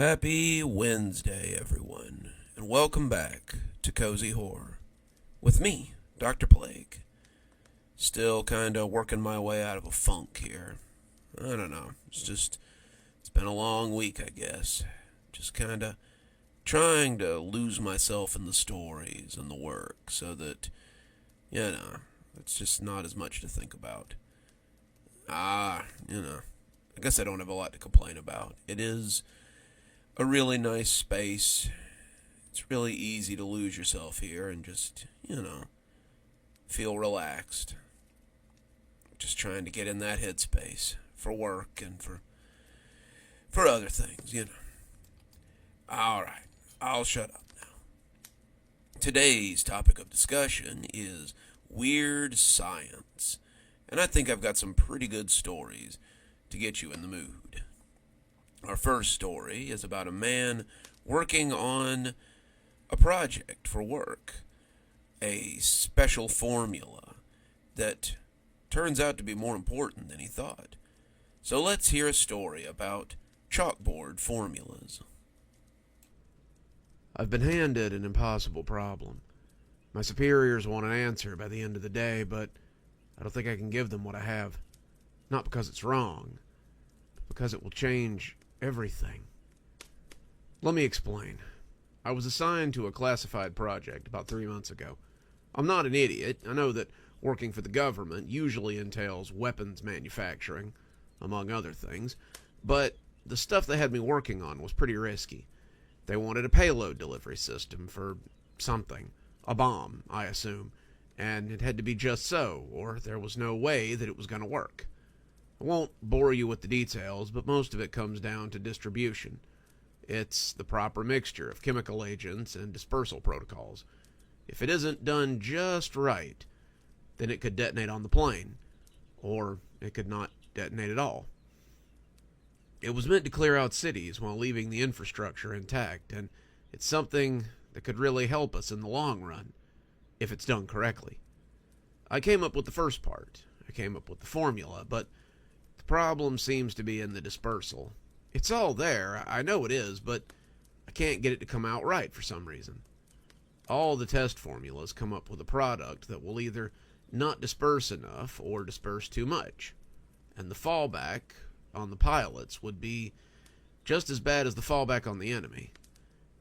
Happy Wednesday, everyone, and welcome back to Cozy Horror with me, Dr. Plague. Still kinda working my way out of a funk here. I don't know, it's been a long week, I guess. Just kinda trying to lose myself in the stories and the work so that, it's just not as much to think about. I guess I don't have a lot to complain about. It is a really nice space. It's really easy to lose yourself here and just, feel relaxed. Just trying to get in that headspace for work and for other things, Alright, I'll shut up now. Today's topic of discussion is weird science, and I think I've got some pretty good stories to get you in the mood. Our first story is about a man working on a project for work, a special formula that turns out to be more important than he thought. So let's hear a story about chalkboard formulas. I've been handed an impossible problem. My superiors want an answer by the end of the day, but I don't think I can give them what I have. Not because it's wrong, but because it will change everything. Let me explain. I was assigned to a classified project about 3 months ago. I'm not an idiot. I know that working for the government usually entails weapons manufacturing, among other things, but the stuff they had me working on was pretty risky. They wanted a payload delivery system for something, a bomb, I assume, and it had to be just so, or there was no way that it was going to work. I won't bore you with the details, but most of it comes down to distribution. It's the proper mixture of chemical agents and dispersal protocols. If it isn't done just right, then it could detonate on the plane, or it could not detonate at all. It was meant to clear out cities while leaving the infrastructure intact, and it's something that could really help us in the long run, if it's done correctly. I came up with the first part. I came up with the formula, but the problem seems to be in the dispersal. It's all there, I know it is, but I can't get it to come out right for some reason. All the test formulas come up with a product that will either not disperse enough or disperse too much, and the fallback on the pilots would be just as bad as the fallback on the enemy.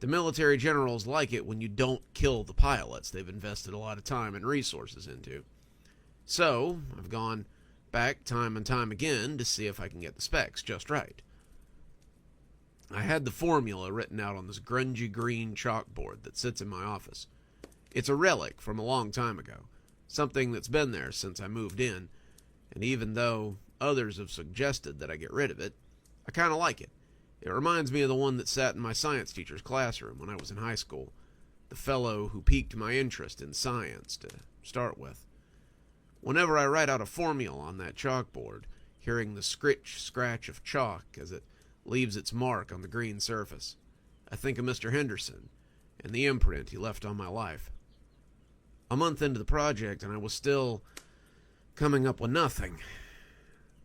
The military generals like it when you don't kill the pilots they've invested a lot of time and resources into. So, I've gone back time and time again to see if I can get the specs just right. I had the formula written out on this grungy green chalkboard that sits in my office. It's a relic from a long time ago, something that's been there since I moved in, and even though others have suggested that I get rid of it, I kind of like it. It reminds me of the one that sat in my science teacher's classroom when I was in high school, the fellow who piqued my interest in science to start with. Whenever I write out a formula on that chalkboard, hearing the scritch-scratch of chalk as it leaves its mark on the green surface, I think of Mr. Henderson and the imprint he left on my life. A month into the project, and I was still coming up with nothing.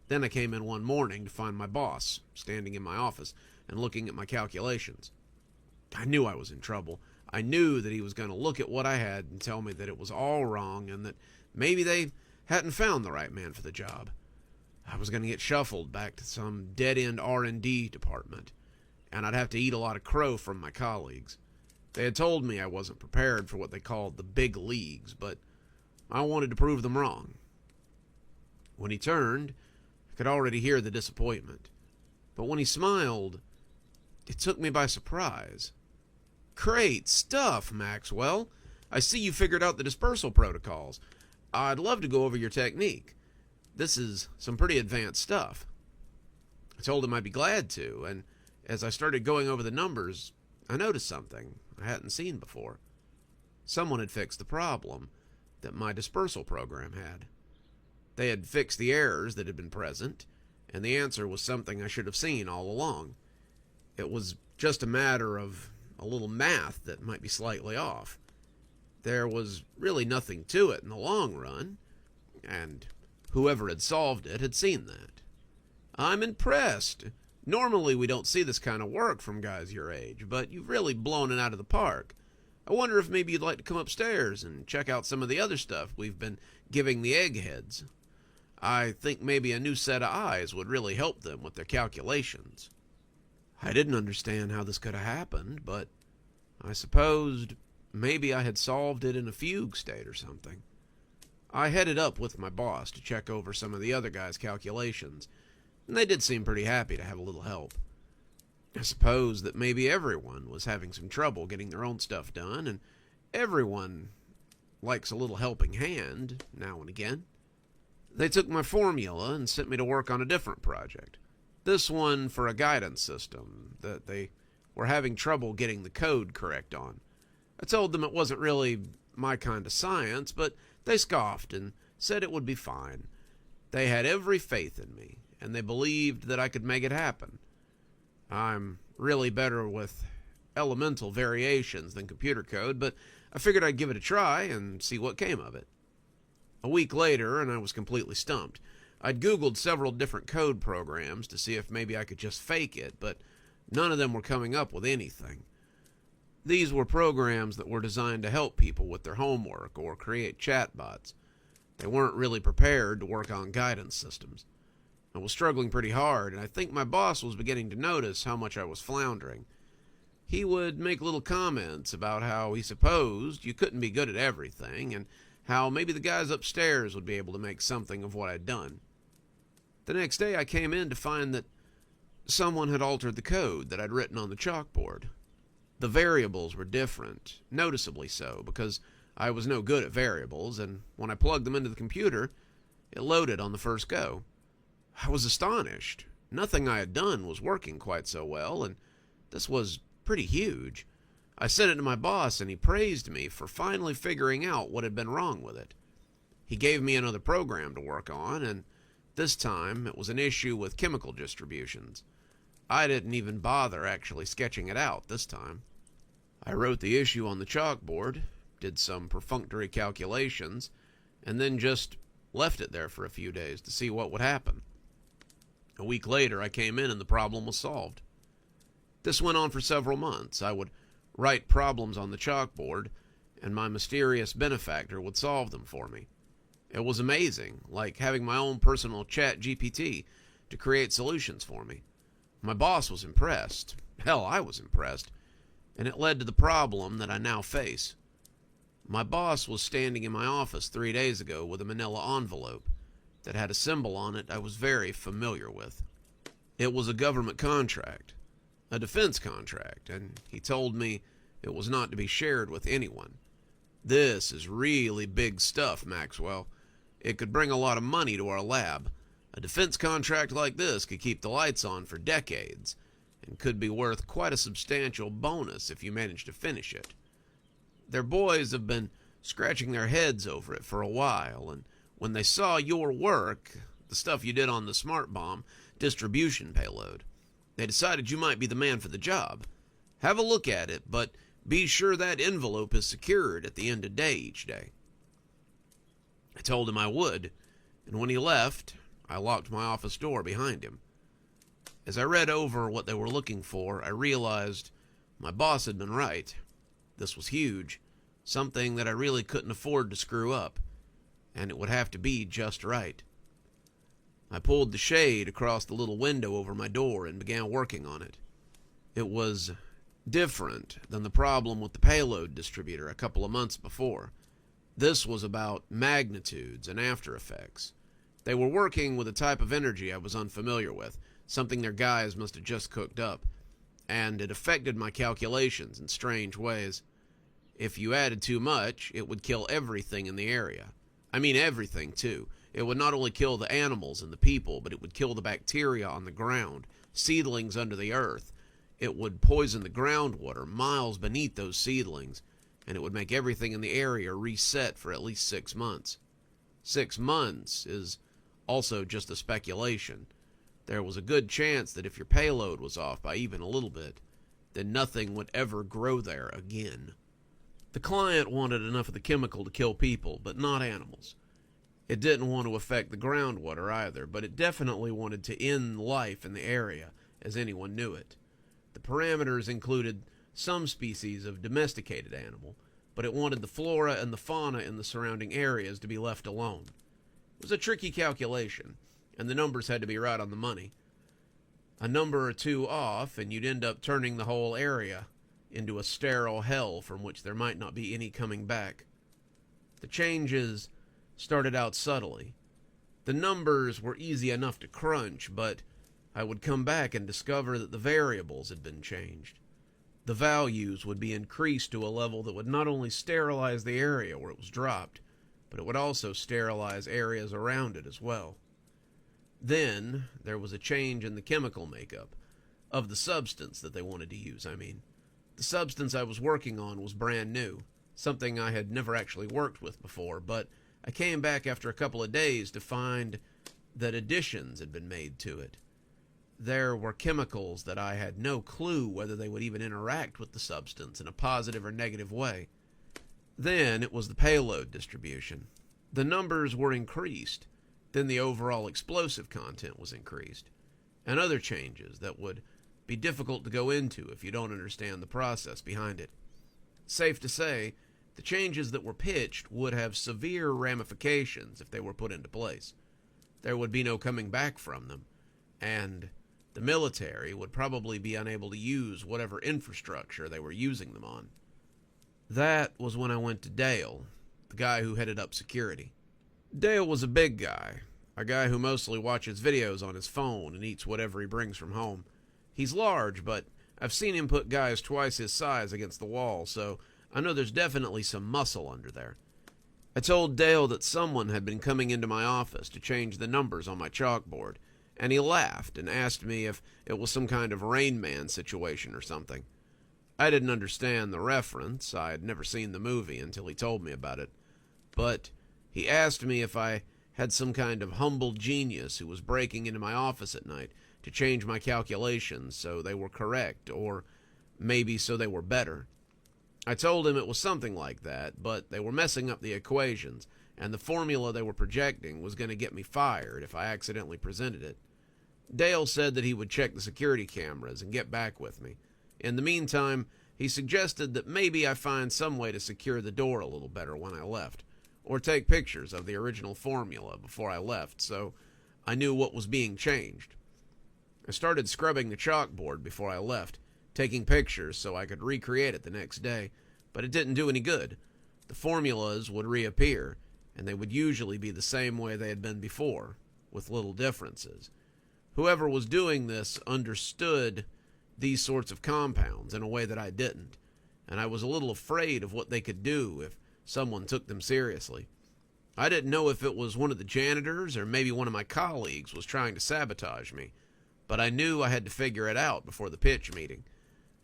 Then I came in one morning to find my boss standing in my office and looking at my calculations. I knew I was in trouble. I knew that he was going to look at what I had and tell me that it was all wrong and that maybe they hadn't found the right man for the job. I was going to get shuffled back to some dead-end R&D department, and I'd have to eat a lot of crow from my colleagues. They had told me I wasn't prepared for what they called the big leagues, but I wanted to prove them wrong. When he turned, I could already hear the disappointment. But when he smiled, it took me by surprise. "Great stuff, Maxwell. I see you figured out the dispersal protocols. I'd love to go over your technique. This is some pretty advanced stuff." I told him I'd be glad to, and as I started going over the numbers, I noticed something I hadn't seen before. Someone had fixed the problem that my dispersal program had. They had fixed the errors that had been present, and the answer was something I should have seen all along. It was just a matter of a little math that might be slightly off. There was really nothing to it in the long run, and whoever had solved it had seen that. "I'm impressed. Normally we don't see this kind of work from guys your age, but you've really blown it out of the park. I wonder if maybe you'd like to come upstairs and check out some of the other stuff we've been giving the eggheads. I think maybe a new set of eyes would really help them with their calculations. I didn't understand how this could have happened, but I supposed maybe I had solved it in a fugue state or something. I headed up with my boss to check over some of the other guys' calculations, and they did seem pretty happy to have a little help. I suppose that maybe everyone was having some trouble getting their own stuff done, and everyone likes a little helping hand now and again. They took my formula and sent me to work on a different project. This one for a guidance system that they were having trouble getting the code correct on. I told them it wasn't really my kind of science, but they scoffed and said it would be fine. They had every faith in me, and they believed that I could make it happen. I'm really better with elemental variations than computer code, but I figured I'd give it a try and see what came of it. A week later, and I was completely stumped. I'd Googled several different code programs to see if maybe I could just fake it, but none of them were coming up with anything. These were programs that were designed to help people with their homework or create chatbots. They weren't really prepared to work on guidance systems. I was struggling pretty hard, and I think my boss was beginning to notice how much I was floundering. He would make little comments about how he supposed you couldn't be good at everything, and how maybe the guys upstairs would be able to make something of what I'd done. The next day I came in to find that someone had altered the code that I'd written on the chalkboard. The variables were different, noticeably so, because I was no good at variables, and when I plugged them into the computer, it loaded on the first go. I was astonished. Nothing I had done was working quite so well, and this was pretty huge. I sent it to my boss, and he praised me for finally figuring out what had been wrong with it. He gave me another program to work on, and this time it was an issue with chemical distributions. I didn't even bother actually sketching it out this time. I wrote the issue on the chalkboard, did some perfunctory calculations, and then just left it there for a few days to see what would happen. A week later, I came in and the problem was solved. This went on for several months. I would write problems on the chalkboard, and my mysterious benefactor would solve them for me. It was amazing, like having my own personal chat GPT to create solutions for me. My boss was impressed. Hell, I was impressed. And it led to the problem that I now face. My boss was standing in my office 3 days ago with a manila envelope that had a symbol on it I was very familiar with. It was a government contract, a defense contract, and he told me it was not to be shared with anyone. This is really big stuff, Maxwell. It could bring a lot of money to our lab. A defense contract like this could keep the lights on for decades, and could be worth quite a substantial bonus if you manage to finish it. Their boys have been scratching their heads over it for a while, and when they saw your work, the stuff you did on the smart bomb distribution payload, they decided you might be the man for the job. Have a look at it, but be sure that envelope is secured at the end of day each day. I told him I would, and when he left, I locked my office door behind him. As I read over what they were looking for, I realized my boss had been right. This was huge, something that I really couldn't afford to screw up, and it would have to be just right. I pulled the shade across the little window over my door and began working on it. It was different than the problem with the payload distributor a couple of months before. This was about magnitudes and after effects. They were working with a type of energy I was unfamiliar with, something their guys must have just cooked up, and it affected my calculations in strange ways. If you added too much, it would kill everything in the area. I mean everything, too. It would not only kill the animals and the people, but it would kill the bacteria on the ground, seedlings under the earth. It would poison the groundwater miles beneath those seedlings, and it would make everything in the area reset for at least 6 months. 6 months is also just a speculation. There was a good chance that if your payload was off by even a little bit, then nothing would ever grow there again. The client wanted enough of the chemical to kill people, but not animals. It didn't want to affect the groundwater either, but it definitely wanted to end life in the area as anyone knew it. The parameters included some species of domesticated animal, but it wanted the flora and the fauna in the surrounding areas to be left alone. It was a tricky calculation, and the numbers had to be right on the money. A number or two off, and you'd end up turning the whole area into a sterile hell from which there might not be any coming back. The changes started out subtly. The numbers were easy enough to crunch, but I would come back and discover that the variables had been changed. The values would be increased to a level that would not only sterilize the area where it was dropped, but it would also sterilize areas around it as well. Then there was a change in the chemical makeup of the substance that they wanted to use, The substance I was working on was brand new, something I had never actually worked with before, but I came back after a couple of days to find that additions had been made to it. There were chemicals that I had no clue whether they would even interact with the substance in a positive or negative way. Then it was the payload distribution. The numbers were increased. Then the overall explosive content was increased. And other changes that would be difficult to go into if you don't understand the process behind it. Safe to say, the changes that were pitched would have severe ramifications if they were put into place. There would be no coming back from them, and the military would probably be unable to use whatever infrastructure they were using them on. That was when I went to Dale, the guy who headed up security. Dale was a big guy, a guy who mostly watches videos on his phone and eats whatever he brings from home. He's large, but I've seen him put guys twice his size against the wall, so I know there's definitely some muscle under there. I told Dale that someone had been coming into my office to change the numbers on my chalkboard, and he laughed and asked me if it was some kind of Rain Man situation or something. I didn't understand the reference. I had never seen the movie until he told me about it. But he asked me if I had some kind of humble genius who was breaking into my office at night to change my calculations so they were correct, or maybe so they were better. I told him it was something like that, but they were messing up the equations, and the formula they were projecting was going to get me fired if I accidentally presented it. Dale said that he would check the security cameras and get back with me. In the meantime, he suggested that maybe I find some way to secure the door a little better when I left, or take pictures of the original formula before I left, so I knew what was being changed. I started scrubbing the chalkboard before I left, taking pictures so I could recreate it the next day, but it didn't do any good. The formulas would reappear, and they would usually be the same way they had been before, with little differences. Whoever was doing this understood these sorts of compounds in a way that I didn't, and I was a little afraid of what they could do if someone took them seriously. I didn't know if it was one of the janitors or maybe one of my colleagues was trying to sabotage me, but I knew I had to figure it out before the pitch meeting.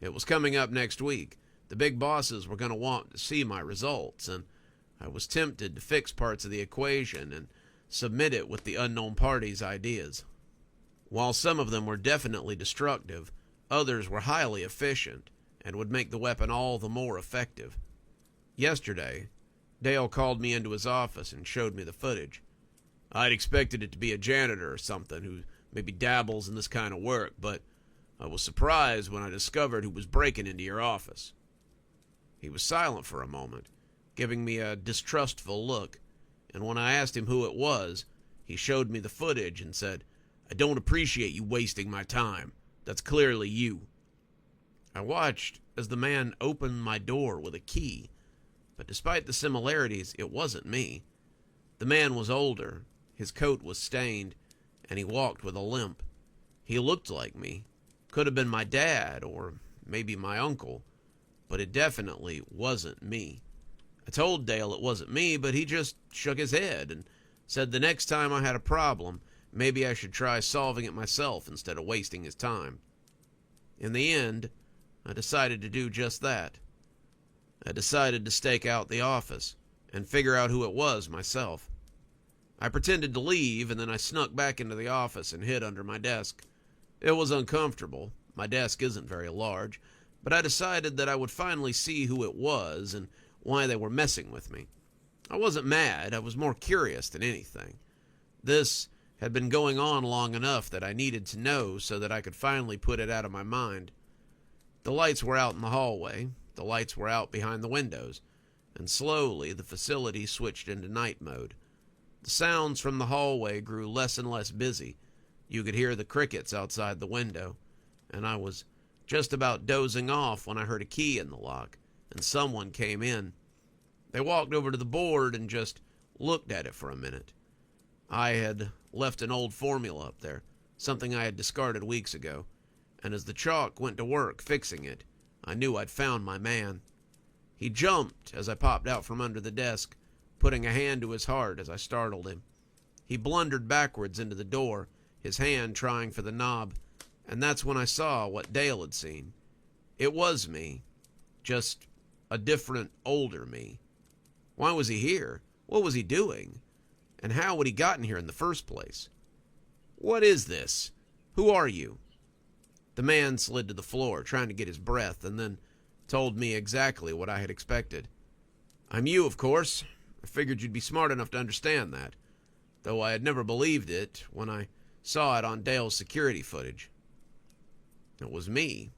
It was coming up next week. The big bosses were going to want to see my results, and I was tempted to fix parts of the equation and submit it with the unknown party's ideas. While some of them were definitely destructive, others were highly efficient and would make the weapon all the more effective. Yesterday, Dale called me into his office and showed me the footage. I'd expected it to be a janitor or something who maybe dabbles in this kind of work, but I was surprised when I discovered who was breaking into your office. He was silent for a moment, giving me a distrustful look, and when I asked him who it was, he showed me the footage and said, "I don't appreciate you wasting my time. That's clearly you." I watched as the man opened my door with a key, but despite the similarities, it wasn't me. The man was older, his coat was stained, and he walked with a limp. He looked like me. Could have been my dad, or maybe my uncle, but it definitely wasn't me. I told Dale it wasn't me, but he just shook his head and said the next time I had a problem, maybe I should try solving it myself instead of wasting his time. In the end, I decided to do just that. I decided to stake out the office and figure out who it was myself. I pretended to leave, and then I snuck back into the office and hid under my desk. It was uncomfortable. My desk isn't very large, but I decided that I would finally see who it was and why they were messing with me. I wasn't mad. I was more curious than anything. This had been going on long enough that I needed to know so that I could finally put it out of my mind. The lights were out in the hallway, the lights were out behind the windows, and slowly the facility switched into night mode. The sounds from the hallway grew less and less busy. You could hear the crickets outside the window, and I was just about dozing off when I heard a key in the lock, and someone came in. They walked over to the board and just looked at it for a minute. I had left an old formula up there, something I had discarded weeks ago, and as the chalk went to work fixing it, I knew I'd found my man. He jumped as I popped out from under the desk, putting a hand to his heart as I startled him. He blundered backwards into the door, his hand trying for the knob, and that's when I saw what Dale had seen. It was me, just a different, older me. Why was he here? What was he doing? And how had he gotten here in the first place? What is this? Who are you? The man slid to the floor, trying to get his breath, and then told me exactly what I had expected. I'm you, of course. I figured you'd be smart enough to understand that, though I had never believed it when I saw it on Dale's security footage. It was me,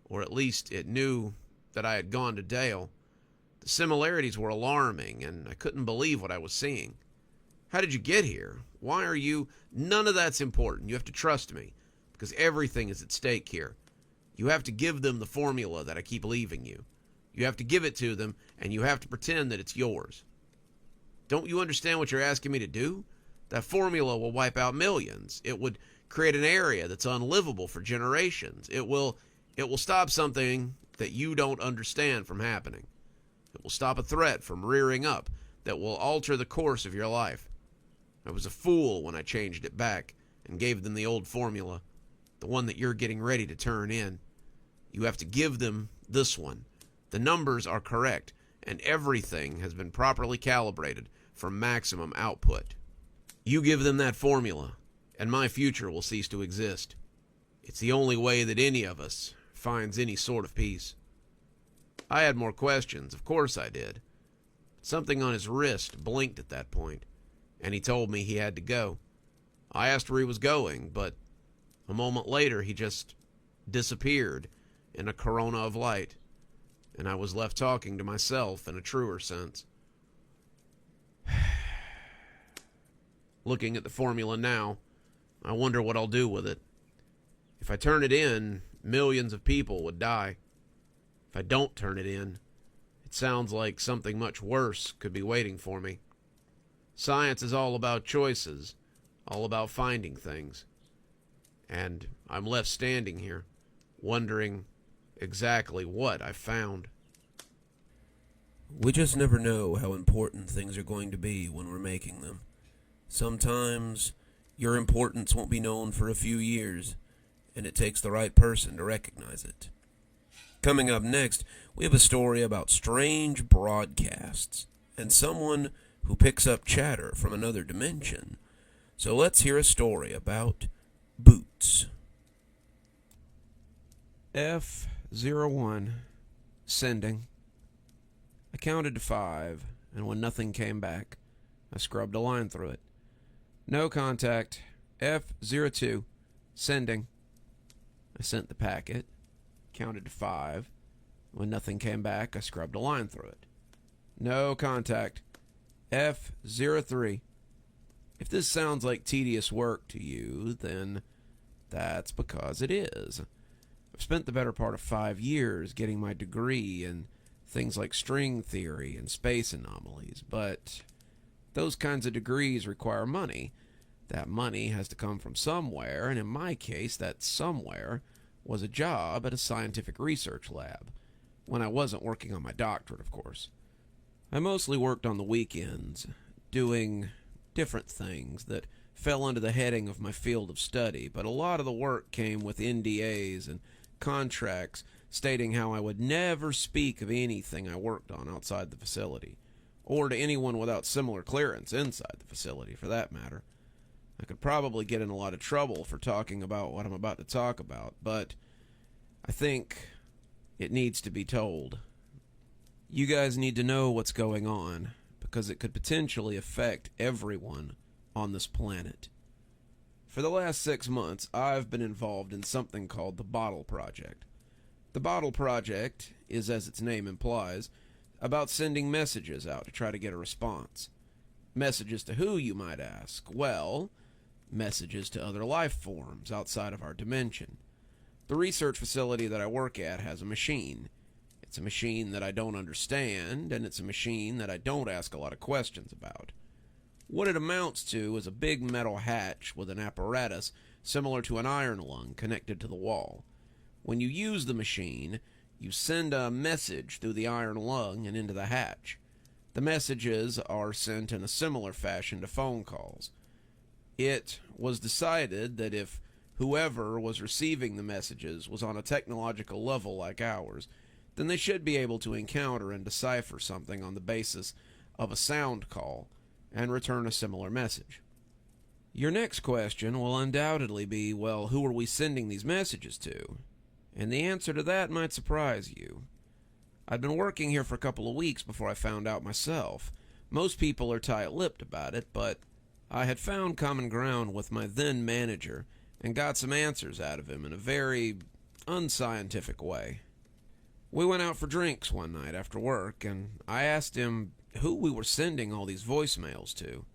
or at least it knew that I had gone to Dale. The similarities were alarming, and I couldn't believe what I was seeing. How did you get here? Why are you... None of that's important. You have to trust me, because everything is at stake here. You have to give them the formula that I keep leaving you. You have to give it to them, and you have to pretend that it's yours. Don't you understand what you're asking me to do? That formula will wipe out millions. It would create an area that's unlivable for generations. It will stop something that you don't understand from happening. It will stop a threat from rearing up that will alter the course of your life. I was a fool when I changed it back and gave them the old formula, the one that you're getting ready to turn in. You have to give them this one. The numbers are correct, and everything has been properly calibrated for maximum output. You give them that formula, and my future will cease to exist. It's the only way that any of us finds any sort of peace. I had more questions, of course I did. Something on his wrist blinked at that point, and he told me he had to go. I asked where he was going, but a moment later he just disappeared in a corona of light, and I was left talking to myself in a truer sense. Looking at the formula now, I wonder what I'll do with it. If I turn it in, millions of people would die. If I don't turn it in, it sounds like something much worse could be waiting for me. Science is all about choices, all about finding things. And I'm left standing here, wondering exactly what I found. We just never know how important things are going to be when we're making them. Sometimes your importance won't be known for a few years, and it takes the right person to recognize it. Coming up next, we have a story about strange broadcasts and someone who picks up chatter from another dimension. So let's hear a story about boots. F01, sending. I counted to 5, and when nothing came back, I scrubbed a line through it. No contact. F02, sending. I sent the packet, counted to 5. When nothing came back, I scrubbed a line through it. No contact. F03. If this sounds like tedious work to you, then that's because it is. I've spent the better part of 5 years getting my degree in things like string theory and space anomalies, but those kinds of degrees require money. That money has to come from somewhere, and in my case, that somewhere was a job at a scientific research lab, when I wasn't working on my doctorate, of course. I mostly worked on the weekends, doing different things that fell under the heading of my field of study, but a lot of the work came with NDAs and contracts stating how I would never speak of anything I worked on outside the facility, or to anyone without similar clearance inside the facility, for that matter. I could probably get in a lot of trouble for talking about what I'm about to talk about, but I think it needs to be told. You guys need to know what's going on, because it could potentially affect everyone on this planet. For the last 6 months, I've been involved in something called the Bottle Project. The Bottle Project is, as its name implies, about sending messages out to try to get a response. Messages to who, you might ask? Well, messages to other life forms outside of our dimension. The research facility that I work at has a machine. It's a machine that I don't understand, and it's a machine that I don't ask a lot of questions about. What it amounts to is a big metal hatch with an apparatus similar to an iron lung connected to the wall. When you use the machine, you send a message through the iron lung and into the hatch. The messages are sent in a similar fashion to phone calls. It was decided that if whoever was receiving the messages was on a technological level like ours, then they should be able to encounter and decipher something on the basis of a sound call and return a similar message. Your next question will undoubtedly be, well, who are we sending these messages to? And the answer to that might surprise you. I'd been working here for a couple of weeks before I found out myself. Most people are tight-lipped about it, but I had found common ground with my then manager and got some answers out of him in a very unscientific way. We went out for drinks one night after work, and I asked him who we were sending all these voicemails to.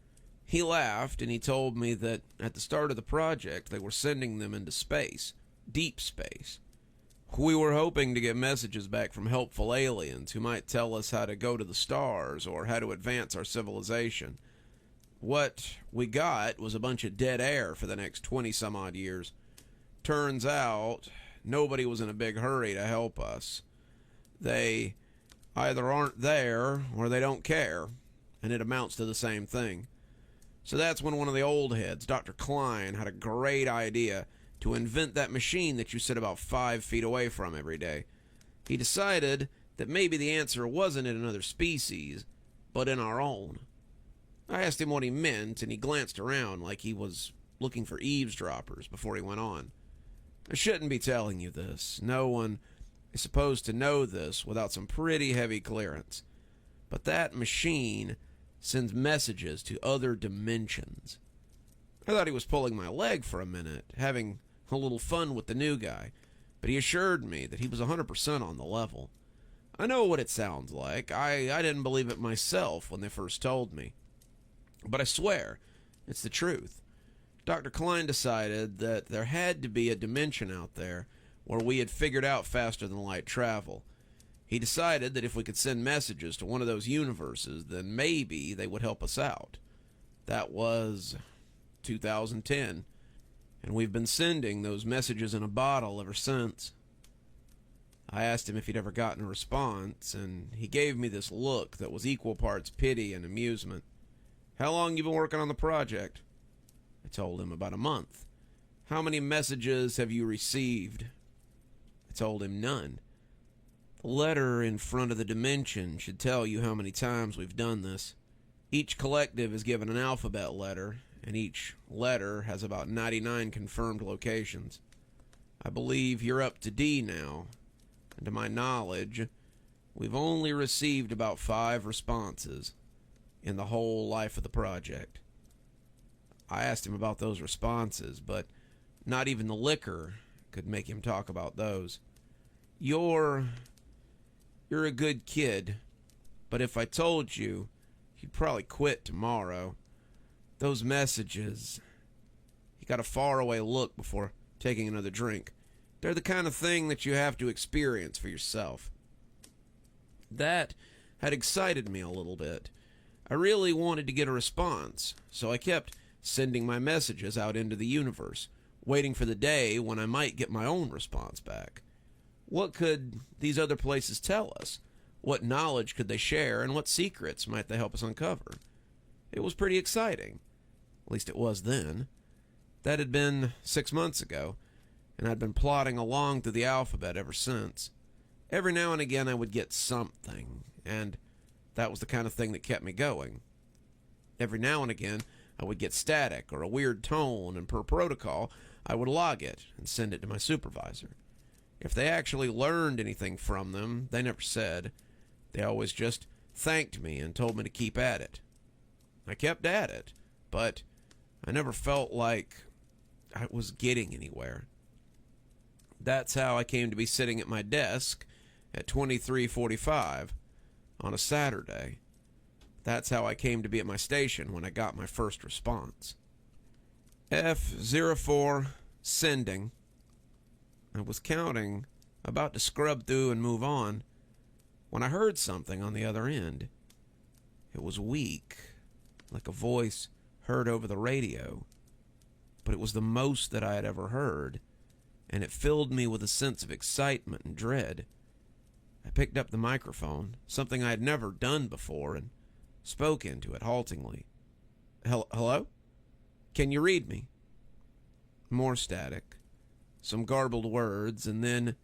He laughed, and he told me that at the start of the project they were sending them into space, deep space. We were hoping to get messages back from helpful aliens who might tell us how to go to the stars or how to advance our civilization. What we got was a bunch of dead air for the next 20-some-odd years. Turns out, nobody was in a big hurry to help us. They either aren't there or they don't care, and it amounts to the same thing. So that's when one of the old heads, Dr. Klein, had a great idea to invent that machine that you sit about 5 feet away from every day. He decided that maybe the answer wasn't in another species, but in our own. I asked him what he meant, and he glanced around like he was looking for eavesdroppers before he went on. I shouldn't be telling you this. No one is supposed to know this without some pretty heavy clearance. But that machine sends messages to other dimensions. I thought he was pulling my leg for a minute, having a little fun with the new guy, but he assured me that he was 100% on the level. I know what it sounds like. I didn't believe it myself when they first told me. But I swear, it's the truth. Dr. Klein decided that there had to be a dimension out there where we had figured out faster than light travel. He decided that if we could send messages to one of those universes, then maybe they would help us out. That was 2010, and we've been sending those messages in a bottle ever since. I asked him if he'd ever gotten a response, and he gave me this look that was equal parts pity and amusement. How long you been working on the project? I told him about a month. How many messages have you received? I told him none. The letter in front of the dimension should tell you how many times we've done this. Each collective is given an alphabet letter, and each letter has about 99 confirmed locations. I believe you're up to D now, and to my knowledge, we've only received about 5 responses in the whole life of the project. I asked him about those responses, but not even the liquor could make him talk about those. You're a good kid, but if I told you, you'd probably quit tomorrow. Those messages... He got a faraway look before taking another drink. They're the kind of thing that you have to experience for yourself. That had excited me a little bit. I really wanted to get a response, so I kept sending my messages out into the universe, waiting for the day when I might get my own response back. What could these other places tell us? What knowledge could they share, and what secrets might they help us uncover? It was pretty exciting. At least it was then. That had been 6 months ago, and I'd been plodding along through the alphabet ever since. Every now and again I would get something, and that was the kind of thing that kept me going. Every now and again I would get static or a weird tone, and per protocol I would log it and send it to my supervisor. If they actually learned anything from them, they never said. They always just thanked me and told me to keep at it. I kept at it, but I never felt like I was getting anywhere. That's how I came to be sitting at my desk at 23:45 on a Saturday. That's how I came to be at my station when I got my first response. F04 sending. I was counting, about to scrub through and move on, when I heard something on the other end. It was weak, like a voice heard over the radio, but it was the most that I had ever heard, and it filled me with a sense of excitement and dread. I picked up the microphone, something I had never done before, and spoke into it haltingly. Hello? Can you read me? More static, some garbled words, and then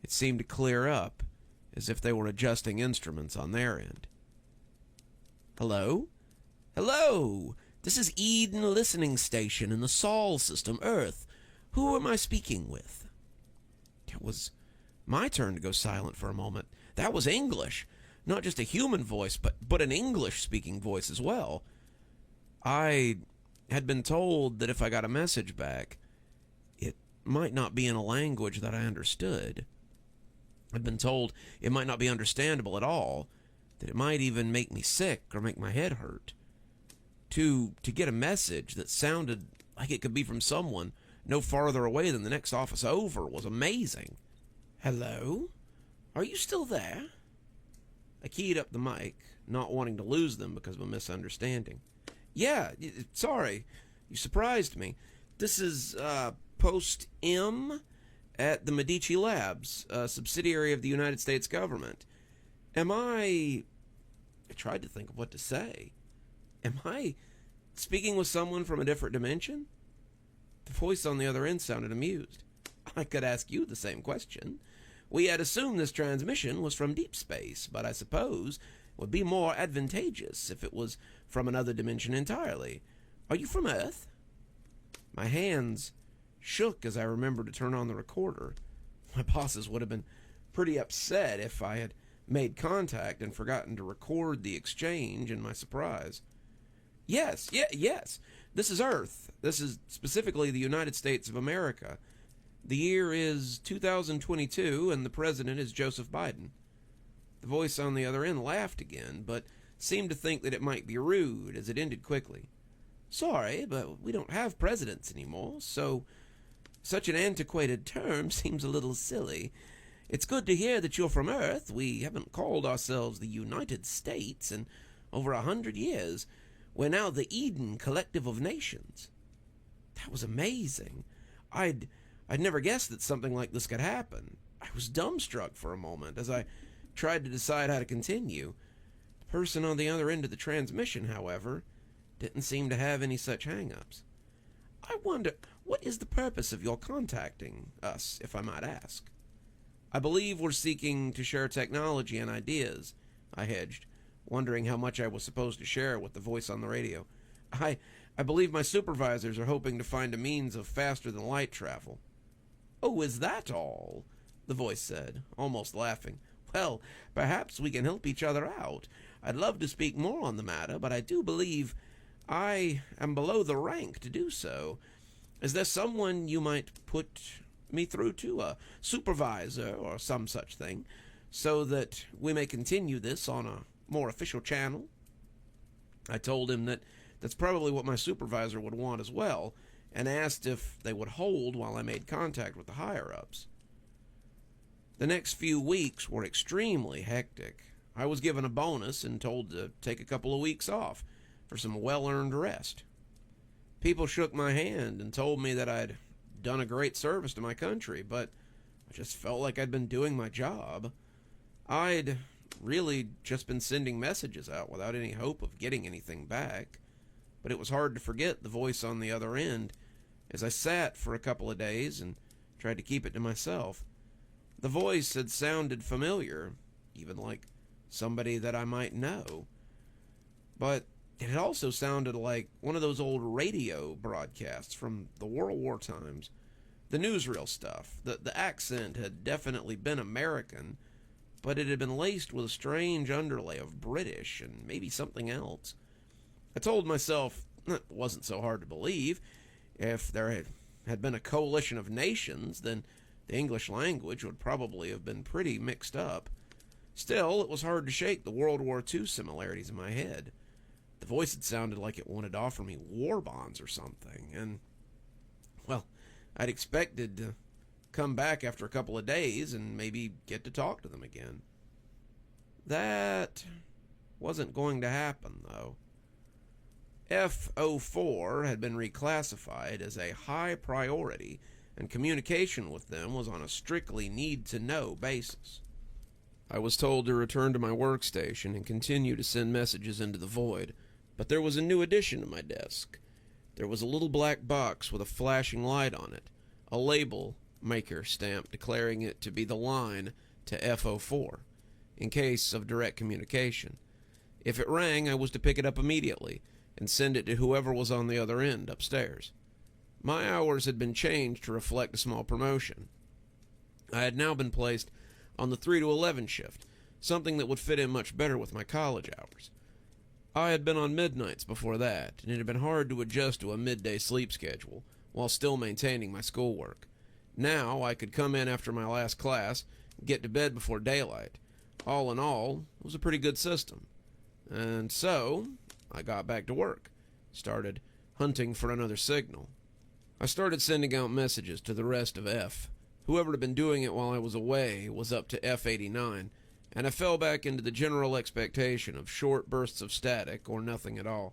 it seemed to clear up, as if they were adjusting instruments on their end. Hello? Hello! This is Eden Listening Station in the Sol system, Earth. Who am I speaking with? It was my turn to go silent for a moment. That was English. Not just a human voice, but an English-speaking voice as well. I had been told that if I got a message back, it might not be in a language that I understood. I'd been told it might not be understandable at all, that it might even make me sick or make my head hurt. To get a message that sounded like it could be from someone no farther away than the next office over was amazing. Hello? Are you still there? I keyed up the mic, not wanting to lose them because of a misunderstanding. Yeah, sorry. You surprised me. This is Post M at the Medici Labs, a subsidiary of the United States government. I tried to think of what to say. Am I speaking with someone from a different dimension? The voice on the other end sounded amused. I could ask you the same question. We had assumed this transmission was from deep space, but I suppose it would be more advantageous if it was from another dimension entirely. Are you from Earth? My hands shook as I remembered to turn on the recorder. My bosses would have been pretty upset if I had made contact and forgotten to record the exchange in my surprise. Yes. This is Earth. This is specifically the United States of America. The year is 2022, and the president is Joseph Biden. The voice on the other end laughed again, but seemed to think that it might be rude, as it ended quickly. Sorry, but we don't have presidents anymore, so such an antiquated term seems a little silly. It's good to hear that you're from Earth. We haven't called ourselves the United States in over 100 years. We're now the Eden Collective of Nations. That was amazing. I'd never guessed that something like this could happen. I was dumbstruck for a moment as I tried to decide how to continue. The person on the other end of the transmission, however, didn't seem to have any such hang-ups. I wonder, what is the purpose of your contacting us, if I might ask? I believe we're seeking to share technology and ideas, I hedged, wondering how much I was supposed to share with the voice on the radio. I believe my supervisors are hoping to find a means of faster-than-light travel. Oh, is that all? The voice said, almost laughing. Well, perhaps we can help each other out. I'd love to speak more on the matter, but I do believe I am below the rank to do so. Is there someone you might put me through to, a supervisor or some such thing, so that we may continue this on a more official channel? I told him that that's probably what my supervisor would want as well, and asked if they would hold while I made contact with the higher-ups. The next few weeks were extremely hectic. I was given a bonus and told to take a couple of weeks off for some well-earned rest. People shook my hand and told me that I'd done a great service to my country, but I just felt like I'd been doing my job. I'd really just been sending messages out without any hope of getting anything back, but it was hard to forget the voice on the other end as I sat for a couple of days and tried to keep it to myself. The voice had sounded familiar, even like somebody that I might know, but it had also sounded like one of those old radio broadcasts from the World War times. The newsreel stuff. The accent had definitely been American, but it had been laced with a strange underlay of British and maybe something else. I told myself it wasn't so hard to believe. If there had had been a coalition of nations, then the English language would probably have been pretty mixed up. Still, it was hard to shake the World War II similarities in my head. The voice had sounded like it wanted to offer me war bonds or something, and, well, I'd expected to come back after a couple of days and maybe get to talk to them again. That wasn't going to happen, though. F04 had been reclassified as a high priority, and communication with them was on a strictly need-to-know basis. I was told to return to my workstation and continue to send messages into the void, but there was a new addition to my desk. There was a little black box with a flashing light on it, a label maker stamp declaring it to be the line to F04, in case of direct communication. If it rang, I was to pick it up immediately and send it to whoever was on the other end upstairs. My hours had been changed to reflect a small promotion. I had now been placed on the 3 to 11 shift, something that would fit in much better with my college hours. I had been on midnights before that, and it had been hard to adjust to a midday sleep schedule while still maintaining my schoolwork. Now I could come in after my last class and get to bed before daylight. All in all, it was a pretty good system. And so I got back to work, started hunting for another signal. I started sending out messages to the rest of F. Whoever had been doing it while I was away was up to F89, and I fell back into the general expectation of short bursts of static or nothing at all.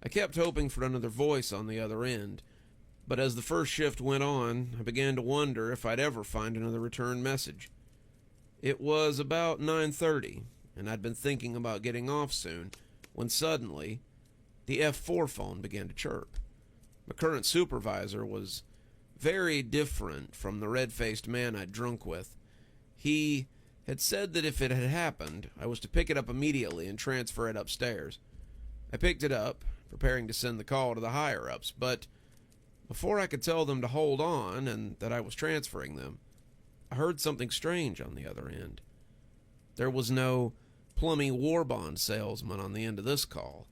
I kept hoping for another voice on the other end, but as the first shift went on, I began to wonder if I'd ever find another return message. It was about 9:30, and I'd been thinking about getting off soon, when suddenly the F4 phone began to chirp. My current supervisor was very different from the red-faced man I'd drunk with. He had said that if it had happened, I was to pick it up immediately and transfer it upstairs. I picked it up, preparing to send the call to the higher-ups, but before I could tell them to hold on and that I was transferring them, I heard something strange on the other end. There was no plummy war bond salesman on the end of this call,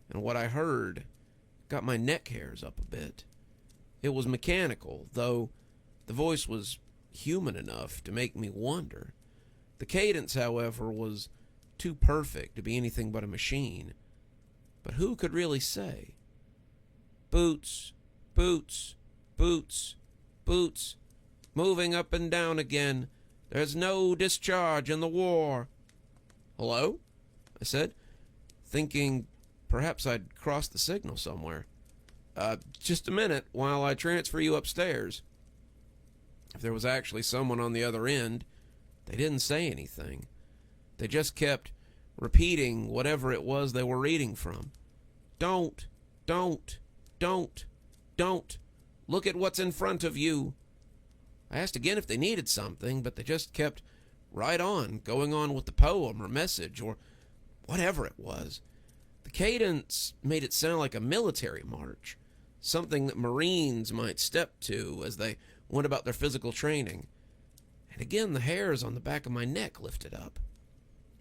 and what I heard got my neck hairs up a bit. It was mechanical, though the voice was human enough to make me wonder. The cadence, however, was too perfect to be anything but a machine. But who could really say? Boots, boots, boots, boots, moving up and down again. There's no discharge in the war. Hello? I said, thinking perhaps I'd crossed the signal somewhere. Just a minute while I transfer you upstairs. If there was actually someone on the other end, they didn't say anything. They just kept repeating whatever it was they were reading from. Don't. Look at what's in front of you. I asked again if they needed something, but they just kept right on, going on with the poem or message or whatever it was. The cadence made it sound like a military march, something that Marines might step to as they went about their physical training. And again, the hairs on the back of my neck lifted up.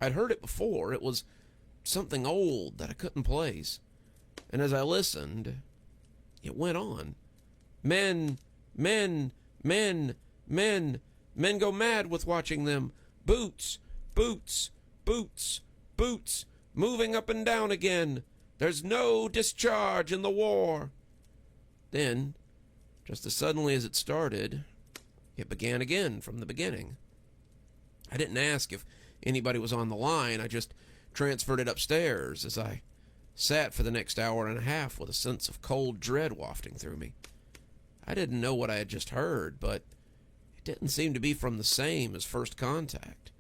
I'd heard it before. It was something old that I couldn't place. And as I listened, it went on. Men go mad with watching them. Boots, moving up and down again. There's no discharge in the war. Then, just as suddenly as it started, it began again from the beginning. I didn't ask if anybody was on the line. I just transferred it upstairs as I sat for the next hour and a half with a sense of cold dread wafting through me. I didn't know what I had just heard, but it didn't seem to be from the same as first contact.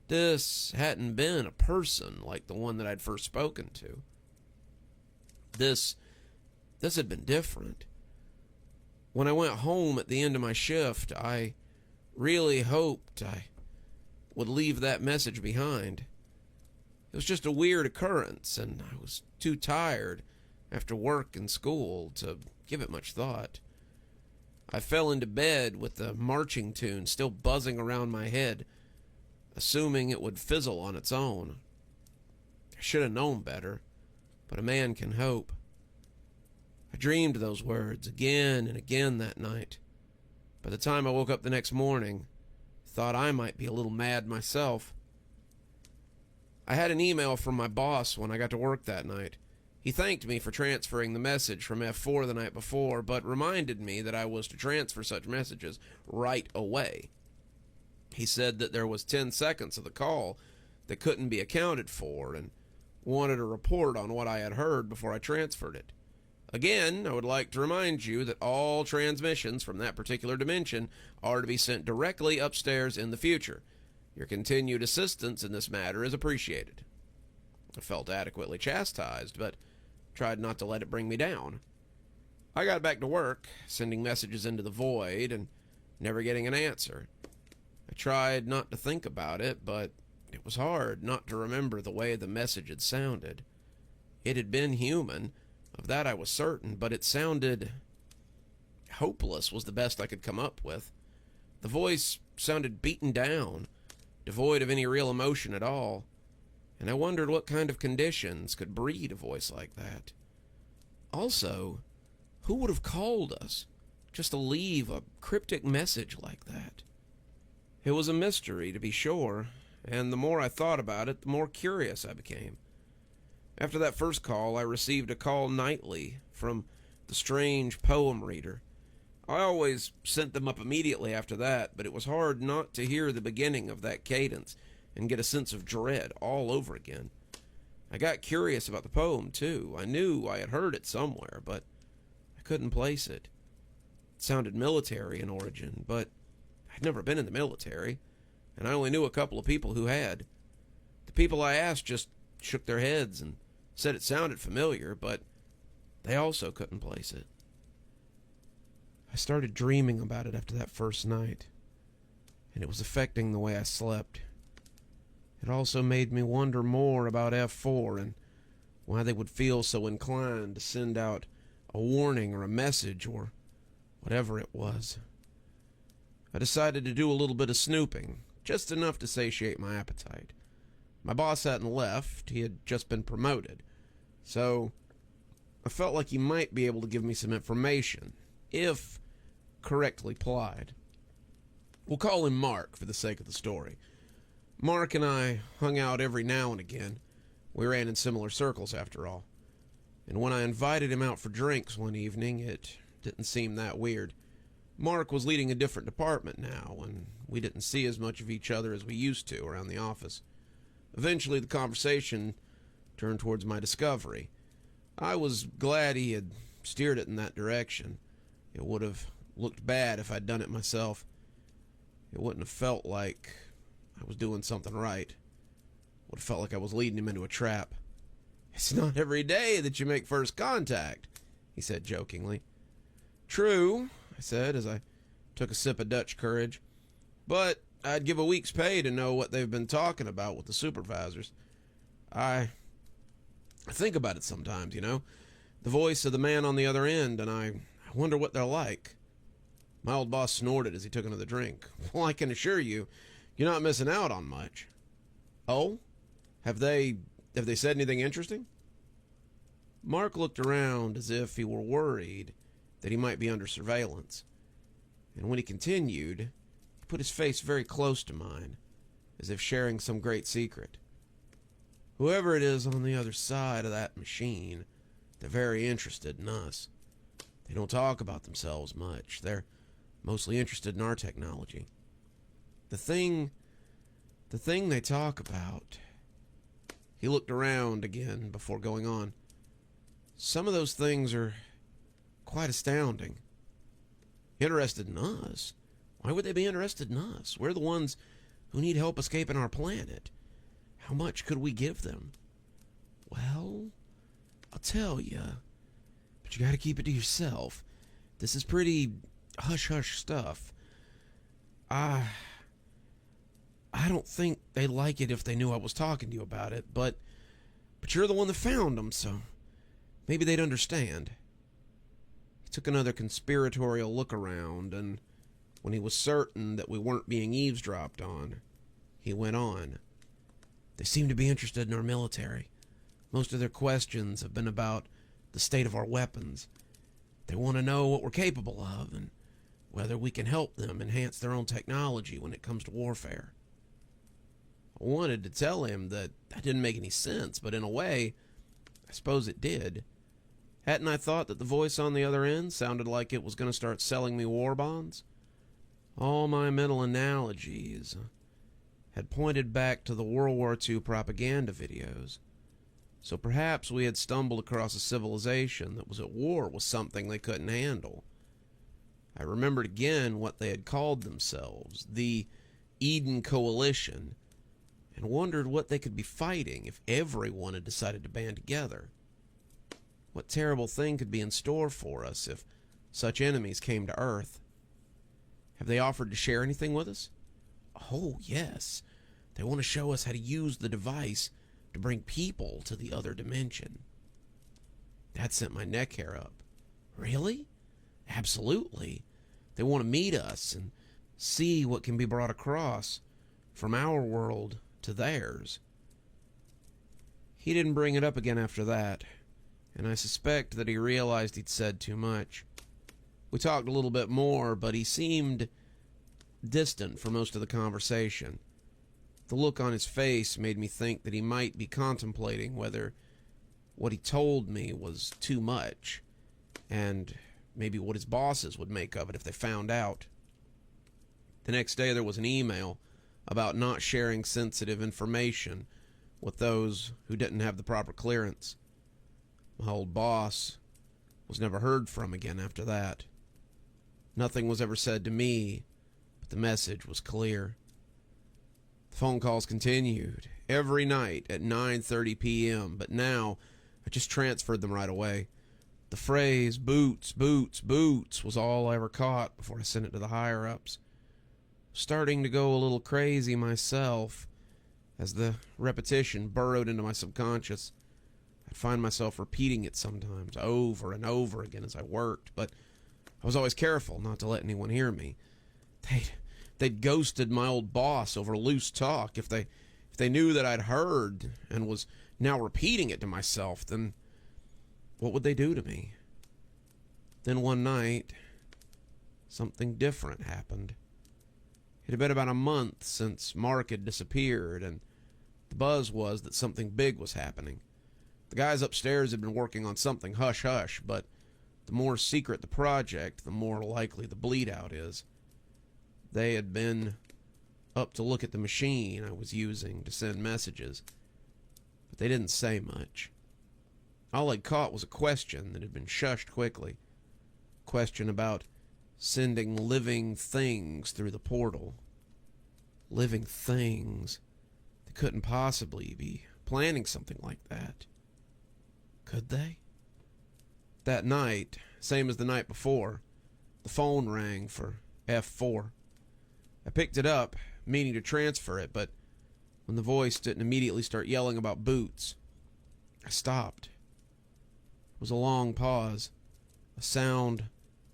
This hadn't been a person like the one that I'd first spoken to. This had been different. When I went home at the end of my shift, I really hoped I would leave that message behind. It was just a weird occurrence, and I was too tired after work and school to give it much thought. I fell into bed with the marching tune still buzzing around my head, assuming it would fizzle on its own. I should have known better, but a man can hope. I dreamed those words again and again that night. By the time I woke up the next morning, I thought I might be a little mad myself. I had an email from my boss when I got to work that night. He thanked me for transferring the message from F4 the night before, but reminded me that I was to transfer such messages right away. He said that there was 10 seconds of the call that couldn't be accounted for, and wanted a report on what I had heard before I transferred it. Again, I would like to remind you that all transmissions from that particular dimension are to be sent directly upstairs in the future. Your continued assistance in this matter is appreciated. I felt adequately chastised, but tried not to let it bring me down. I got back to work, sending messages into the void and never getting an answer. I tried not to think about it, but it was hard not to remember the way the message had sounded. It had been human, of that I was certain, but it sounded hopeless was the best I could come up with. The voice sounded beaten down, devoid of any real emotion at all, and I wondered what kind of conditions could breed a voice like that. Also, who would have called us just to leave a cryptic message like that? It was a mystery, to be sure, and the more I thought about it, the more curious I became. After that first call, I received a call nightly from the strange poem reader. I always sent them up immediately after that, but it was hard not to hear the beginning of that cadence and get a sense of dread all over again. I got curious about the poem, too. I knew I had heard it somewhere, but I couldn't place it. It sounded military in origin, but I'd never been in the military, and I only knew a couple of people who had. The people I asked just shook their heads and said it sounded familiar, but they also couldn't place it. I started dreaming about it after that first night, and it was affecting the way I slept. It also made me wonder more about F4 and why they would feel so inclined to send out a warning or a message or whatever it was. I decided to do a little bit of snooping, just enough to satiate my appetite. My boss hadn't left, he had just been promoted, so I felt like he might be able to give me some information, if correctly applied. We'll call him Mark for the sake of the story. Mark and I hung out every now and again. We ran in similar circles, after all. And when I invited him out for drinks one evening, it didn't seem that weird. Mark was leading a different department now, and we didn't see as much of each other as we used to around the office. Eventually, the conversation turned towards my discovery. I was glad he had steered it in that direction. It would have looked bad if I'd done it myself. It wouldn't have felt like I was doing something right. It would have felt like I was leading him into a trap. "It's not every day that you make first contact," he said jokingly. "True," I said as I took a sip of Dutch courage. "But I'd give a week's pay to know what they've been talking about with the supervisors. I think about it sometimes, you know. The voice of the man on the other end, and I wonder what they're like." My old boss snorted as he took another drink. "Well, I can assure you, you're not missing out on much." "Oh? Have they said anything interesting?" Mark looked around as if he were worried that he might be under surveillance. And when he continued, he put his face very close to mine, as if sharing some great secret. "Whoever it is on the other side of that machine, they're very interested in us. They don't talk about themselves much. They're mostly interested in our technology. The thing they talk about..." He looked around again before going on. "Some of those things are quite astounding." "Interested in us? Why would they be interested in us? We're the ones who need help escaping our planet. How much could we give them?" "Well, I'll tell you, but you gotta keep it to yourself. This is pretty hush-hush stuff. I don't think they'd like it if they knew I was talking to you about it, but you're the one that found them, so maybe they'd understand." He took another conspiratorial look around, and when he was certain that we weren't being eavesdropped on, he went on. "They seem to be interested in our military. Most of their questions have been about the state of our weapons, They want to know what we're capable of and whether we can help them enhance their own technology when it comes to warfare. I wanted to tell him that didn't make any sense, but in a way, I suppose it did. Hadn't I thought that the voice on the other end sounded like it was going to start selling me war bonds? All my mental analogies had pointed back to the World War II propaganda videos. So perhaps we had stumbled across a civilization that was at war with something they couldn't handle. I remembered again what they had called themselves, the Eden Coalition, and wondered what they could be fighting if everyone had decided to band together. What terrible thing could be in store for us if such enemies came to Earth? Have they offered to share anything with us? Oh, yes. They want to show us how to use the device to bring people to the other dimension. That sent my neck hair up. Really? Absolutely. They want to meet us and see what can be brought across from our world to theirs. He didn't bring it up again after that, and I suspect that he realized he'd said too much. We talked a little bit more, but he seemed distant for most of the conversation. The look on his face made me think that he might be contemplating whether what he told me was too much, and maybe what his bosses would make of it if they found out. The next day there was an email about not sharing sensitive information with those who didn't have the proper clearance. My old boss was never heard from again after that. Nothing was ever said to me, but the message was clear. The phone calls continued every night at 9:30 p.m., but now I just transferred them right away. The phrase, boots, boots, boots, was all I ever caught before I sent it to the higher-ups. Starting to go a little crazy myself as the repetition burrowed into my subconscious. I'd find myself repeating it sometimes over and over again as I worked, but I was always careful not to let anyone hear me. They'd ghosted my old boss over loose talk. If they knew that I'd heard and was now repeating it to myself, then what would they do to me? Then one night, something different happened. It had been about a month since Mark had disappeared, and the buzz was that something big was happening. The guys upstairs had been working on something hush-hush, but the more secret the project, the more likely the bleed-out is. They had been up to look at the machine I was using to send messages, but they didn't say much. All I'd caught was a question that had been shushed quickly. A question about sending living things through the portal. Living things. They couldn't possibly be planning something like that. Could they? That night, same as the night before, the phone rang for F4. I picked it up, meaning to transfer it, but when the voice didn't immediately start yelling about boots, I stopped. It was a long pause, a sound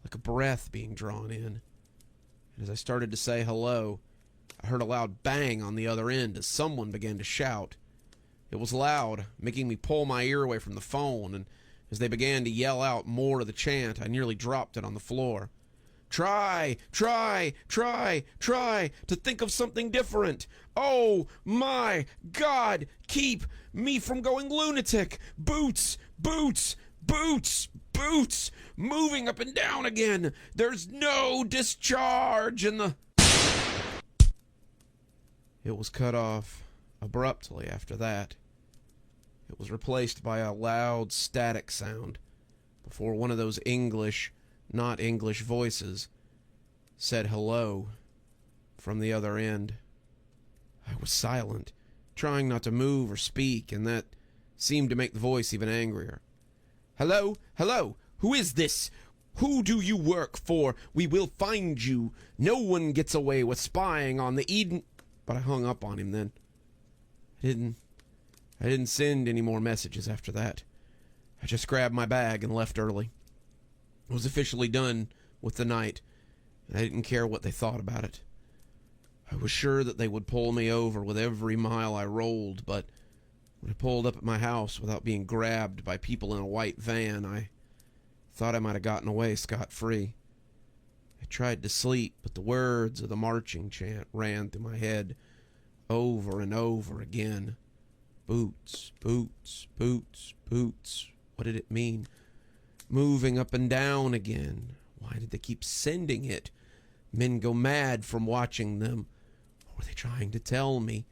like a breath being drawn in. And as I started to say hello, I heard a loud bang on the other end as someone began to shout. It was loud, making me pull my ear away from the phone, and as they began to yell out more of the chant, I nearly dropped it on the floor. Try to think of something different. Oh my God, keep me from going lunatic. Boots, boots, boots, boots, moving up and down again. There's no discharge in the... It was cut off abruptly after that. It was replaced by a loud static sound before one of those English, not English voices said hello from the other end. I was silent, trying not to move or speak, and that seemed to make the voice even angrier. Hello? Hello? Who is this? Who do you work for? We will find you. No one gets away with spying on the Eden... But I hung up on him then. I didn't send any more messages after that. I just grabbed my bag and left early. I was officially done with the night, and I didn't care what they thought about it. I was sure that they would pull me over with every mile I rolled, but when I pulled up at my house without being grabbed by people in a white van, I Thought I might have gotten away scot-free. I tried to sleep, but the words of the marching chant ran through my head over and over again. Boots, boots, boots, boots. What did it mean? Moving up and down again. Why did they keep sending it? Men go mad from watching them. What were they trying to tell me?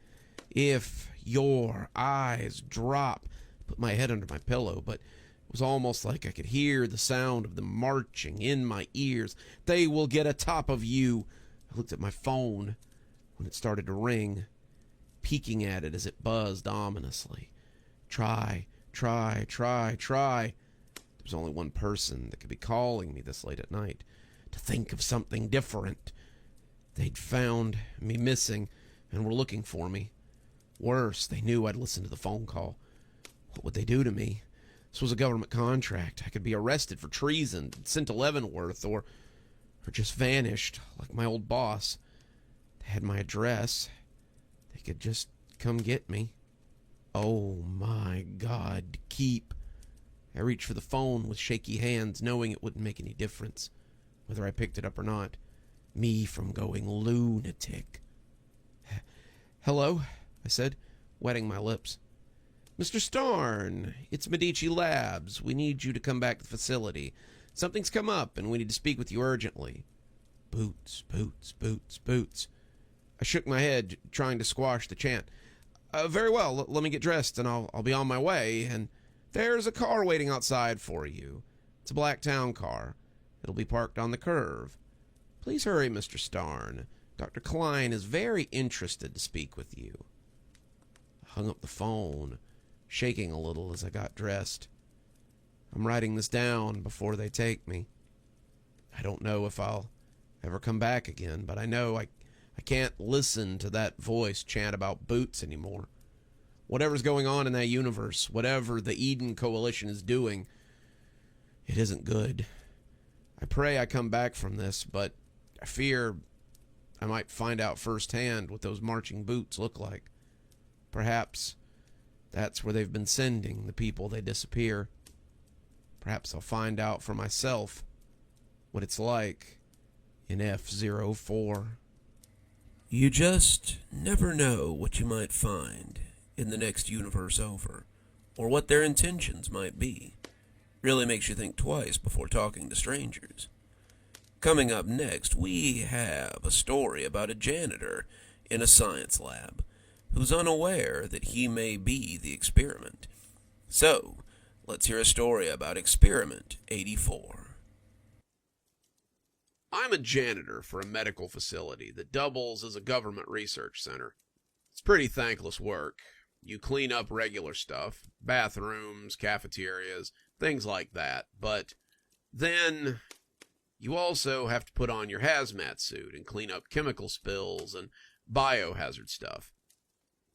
If your eyes drop. I put my head under my pillow, but it was almost like I could hear the sound of them marching in my ears. They will get atop of you. I looked at my phone when it started to ring, peeking at it as it buzzed ominously. Try. There's only one person that could be calling me this late at night to think of something different. They'd found me missing and were looking for me. Worse, they knew I'd listened to the phone call. What would they do to me? This was a government contract. I could be arrested for treason, sent to Leavenworth, or just vanished like my old boss. They had my address. They could just come get me. Oh my God, keep. I reached for the phone with shaky hands, knowing it wouldn't make any difference, whether I picked it up or not. Me from going lunatic. Hello, I said, wetting my lips. Mr. Starn, it's Medici Labs. We need you to come back to the facility. Something's come up, and we need to speak with you urgently. Boots, boots, boots, boots. I shook my head, trying to squash the chant. Very well, let me get dressed, and I'll be on my way, and there's a car waiting outside for you. It's a black town car. It'll be parked on the curve. Please hurry, Mr. Starn. Dr. Klein is very interested to speak with you. I hung up the phone, shaking a little as I got dressed. I'm writing this down before they take me. I don't know if I'll ever come back again, but I know I can't listen to that voice chant about boots anymore. Whatever's going on in that universe, whatever the Eden Coalition is doing, it isn't good. I pray I come back from this, but I fear I might find out firsthand what those marching boots look like. Perhaps that's where they've been sending the people they disappear. Perhaps I'll find out for myself what it's like in F-04. You just never know what you might find in the next universe over, or what their intentions might be. Really makes you think twice before talking to strangers. Coming up next, we have a story about a janitor in a science lab who's unaware that he may be the experiment. So, let's hear a story about Experiment 84. I'm a janitor for a medical facility that doubles as a government research center. It's pretty thankless work. You clean up regular stuff, bathrooms, cafeterias, things like that, but then you also have to put on your hazmat suit and clean up chemical spills and biohazard stuff.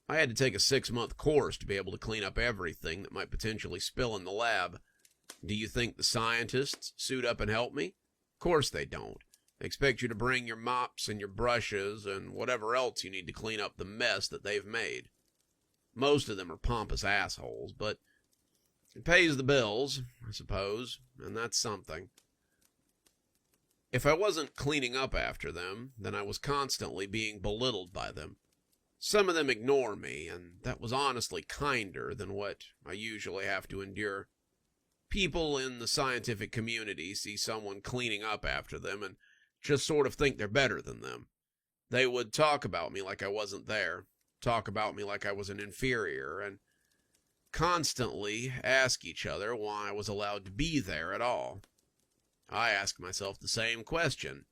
I had to take a 6-month course to be able to clean up everything that might potentially spill in the lab. Do you think the scientists suit up and help me? Of course they don't. They expect you to bring your mops and your brushes and whatever else you need to clean up the mess that they've made. Most of them are pompous assholes, but it pays the bills, I suppose, and that's something. If I wasn't cleaning up after them, then I was constantly being belittled by them. Some of them ignore me, and that was honestly kinder than what I usually have to endure. People in the scientific community see someone cleaning up after them and just sort of think they're better than them. They would talk about me like I wasn't there, talk about me like I was an inferior, and constantly ask each other why I was allowed to be there at all. I ask myself the same question.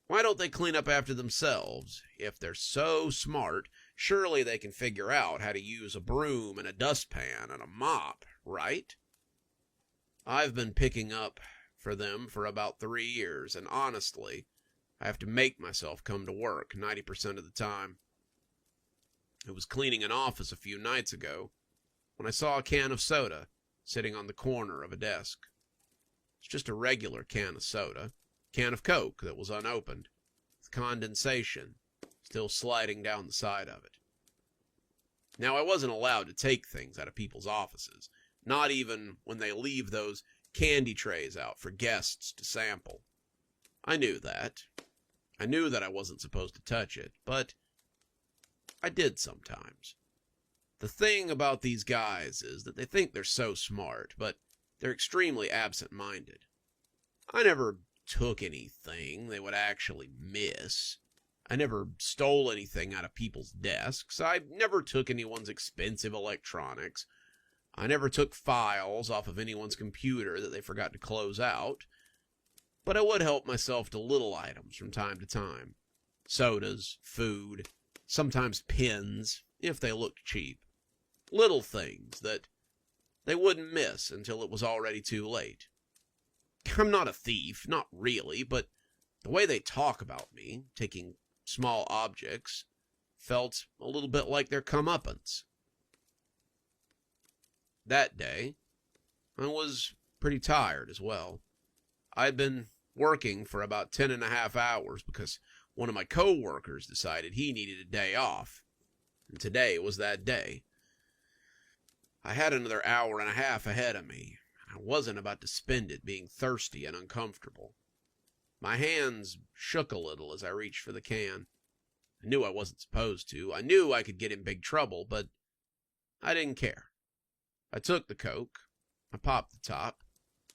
Why don't they clean up after themselves? If they're so smart, surely they can figure out how to use a broom and a dustpan and a mop, right? I've been picking up for them for about 3 years, and honestly, I have to make myself come to work 90% of the time. I was cleaning an office a few nights ago when I saw a can of soda sitting on the corner of a desk. It's just a regular can of soda, can of Coke that was unopened, with condensation still sliding down the side of it. Now, I wasn't allowed to take things out of people's offices, not even when they leave those candy trays out for guests to sample. I knew that. I knew that I wasn't supposed to touch it, but I did sometimes. The thing about these guys is that they think they're so smart, but they're extremely absent-minded. I never took anything they would actually miss. I never stole anything out of people's desks. I never took anyone's expensive electronics. I never took files off of anyone's computer that they forgot to close out. But I would help myself to little items from time to time. Sodas, food, sometimes pins, if they looked cheap. Little things that they wouldn't miss until it was already too late. I'm not a thief, not really, but the way they talk about me, taking small objects, felt a little bit like their comeuppance. That day, I was pretty tired as well. I'd been working for about 10.5 hours because one of my co-workers decided he needed a day off, and today was that day. I had another hour and a half ahead of me. I wasn't about to spend it being thirsty and uncomfortable. My hands shook a little as I reached for the can. I knew I wasn't supposed to. I knew I could get in big trouble, but I didn't care. I took the Coke. I popped the top.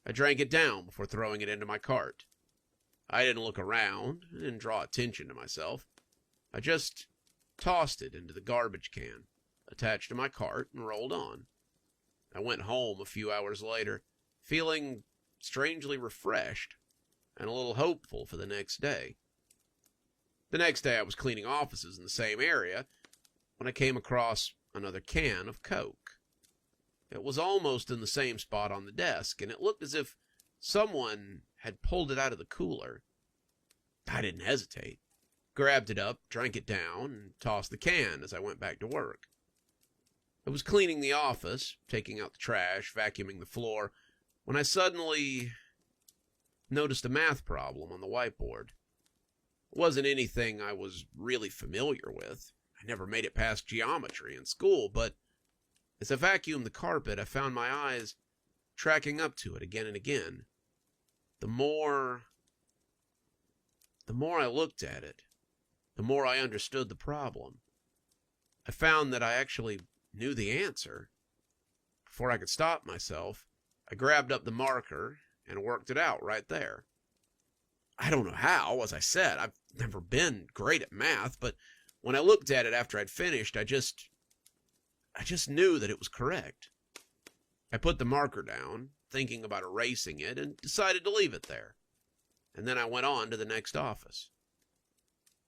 I drank it down before throwing it into my cart. I didn't look around. I didn't draw attention to myself. I just tossed it into the garbage can, attached to my cart, and rolled on. I went home a few hours later, feeling strangely refreshed and a little hopeful for the next day. The next day I was cleaning offices in the same area when I came across another can of Coke. It was almost in the same spot on the desk, and it looked as if someone had pulled it out of the cooler. I didn't hesitate. Grabbed it up, drank it down, and tossed the can as I went back to work. I was cleaning the office, taking out the trash, vacuuming the floor, when I suddenly noticed a math problem on the whiteboard. It wasn't anything I was really familiar with. I never made it past geometry in school, but as I vacuumed the carpet, I found my eyes tracking up to it again and again. The more I looked at it, the more I understood the problem. I found that I actually knew the answer. Before I could stop myself, I grabbed up the marker and worked it out right there. I don't know how, as I said, I've never been great at math, but when I looked at it after I'd finished, I just knew that it was correct. I put the marker down, thinking about erasing it, and decided to leave it there. And then I went on to the next office.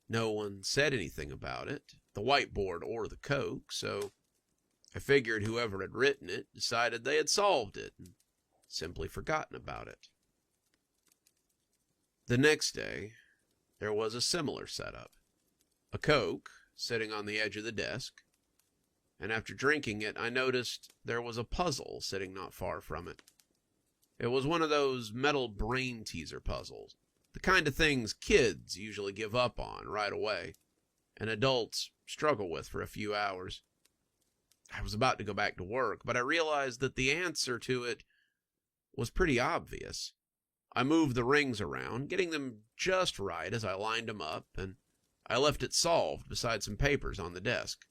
No one said anything about it, the whiteboard or the Coke, so I figured whoever had written it decided they had solved it and simply forgotten about it. The next day, there was a similar setup. A Coke sitting on the edge of the desk, and after drinking it, I noticed there was a puzzle sitting not far from it. It was one of those metal brain teaser puzzles, the kind of things kids usually give up on right away, and adults struggle with for a few hours. I was about to go back to work, but I realized that the answer to it was pretty obvious. I moved the rings around, getting them just right as I lined them up, and I left it solved beside some papers on the desk.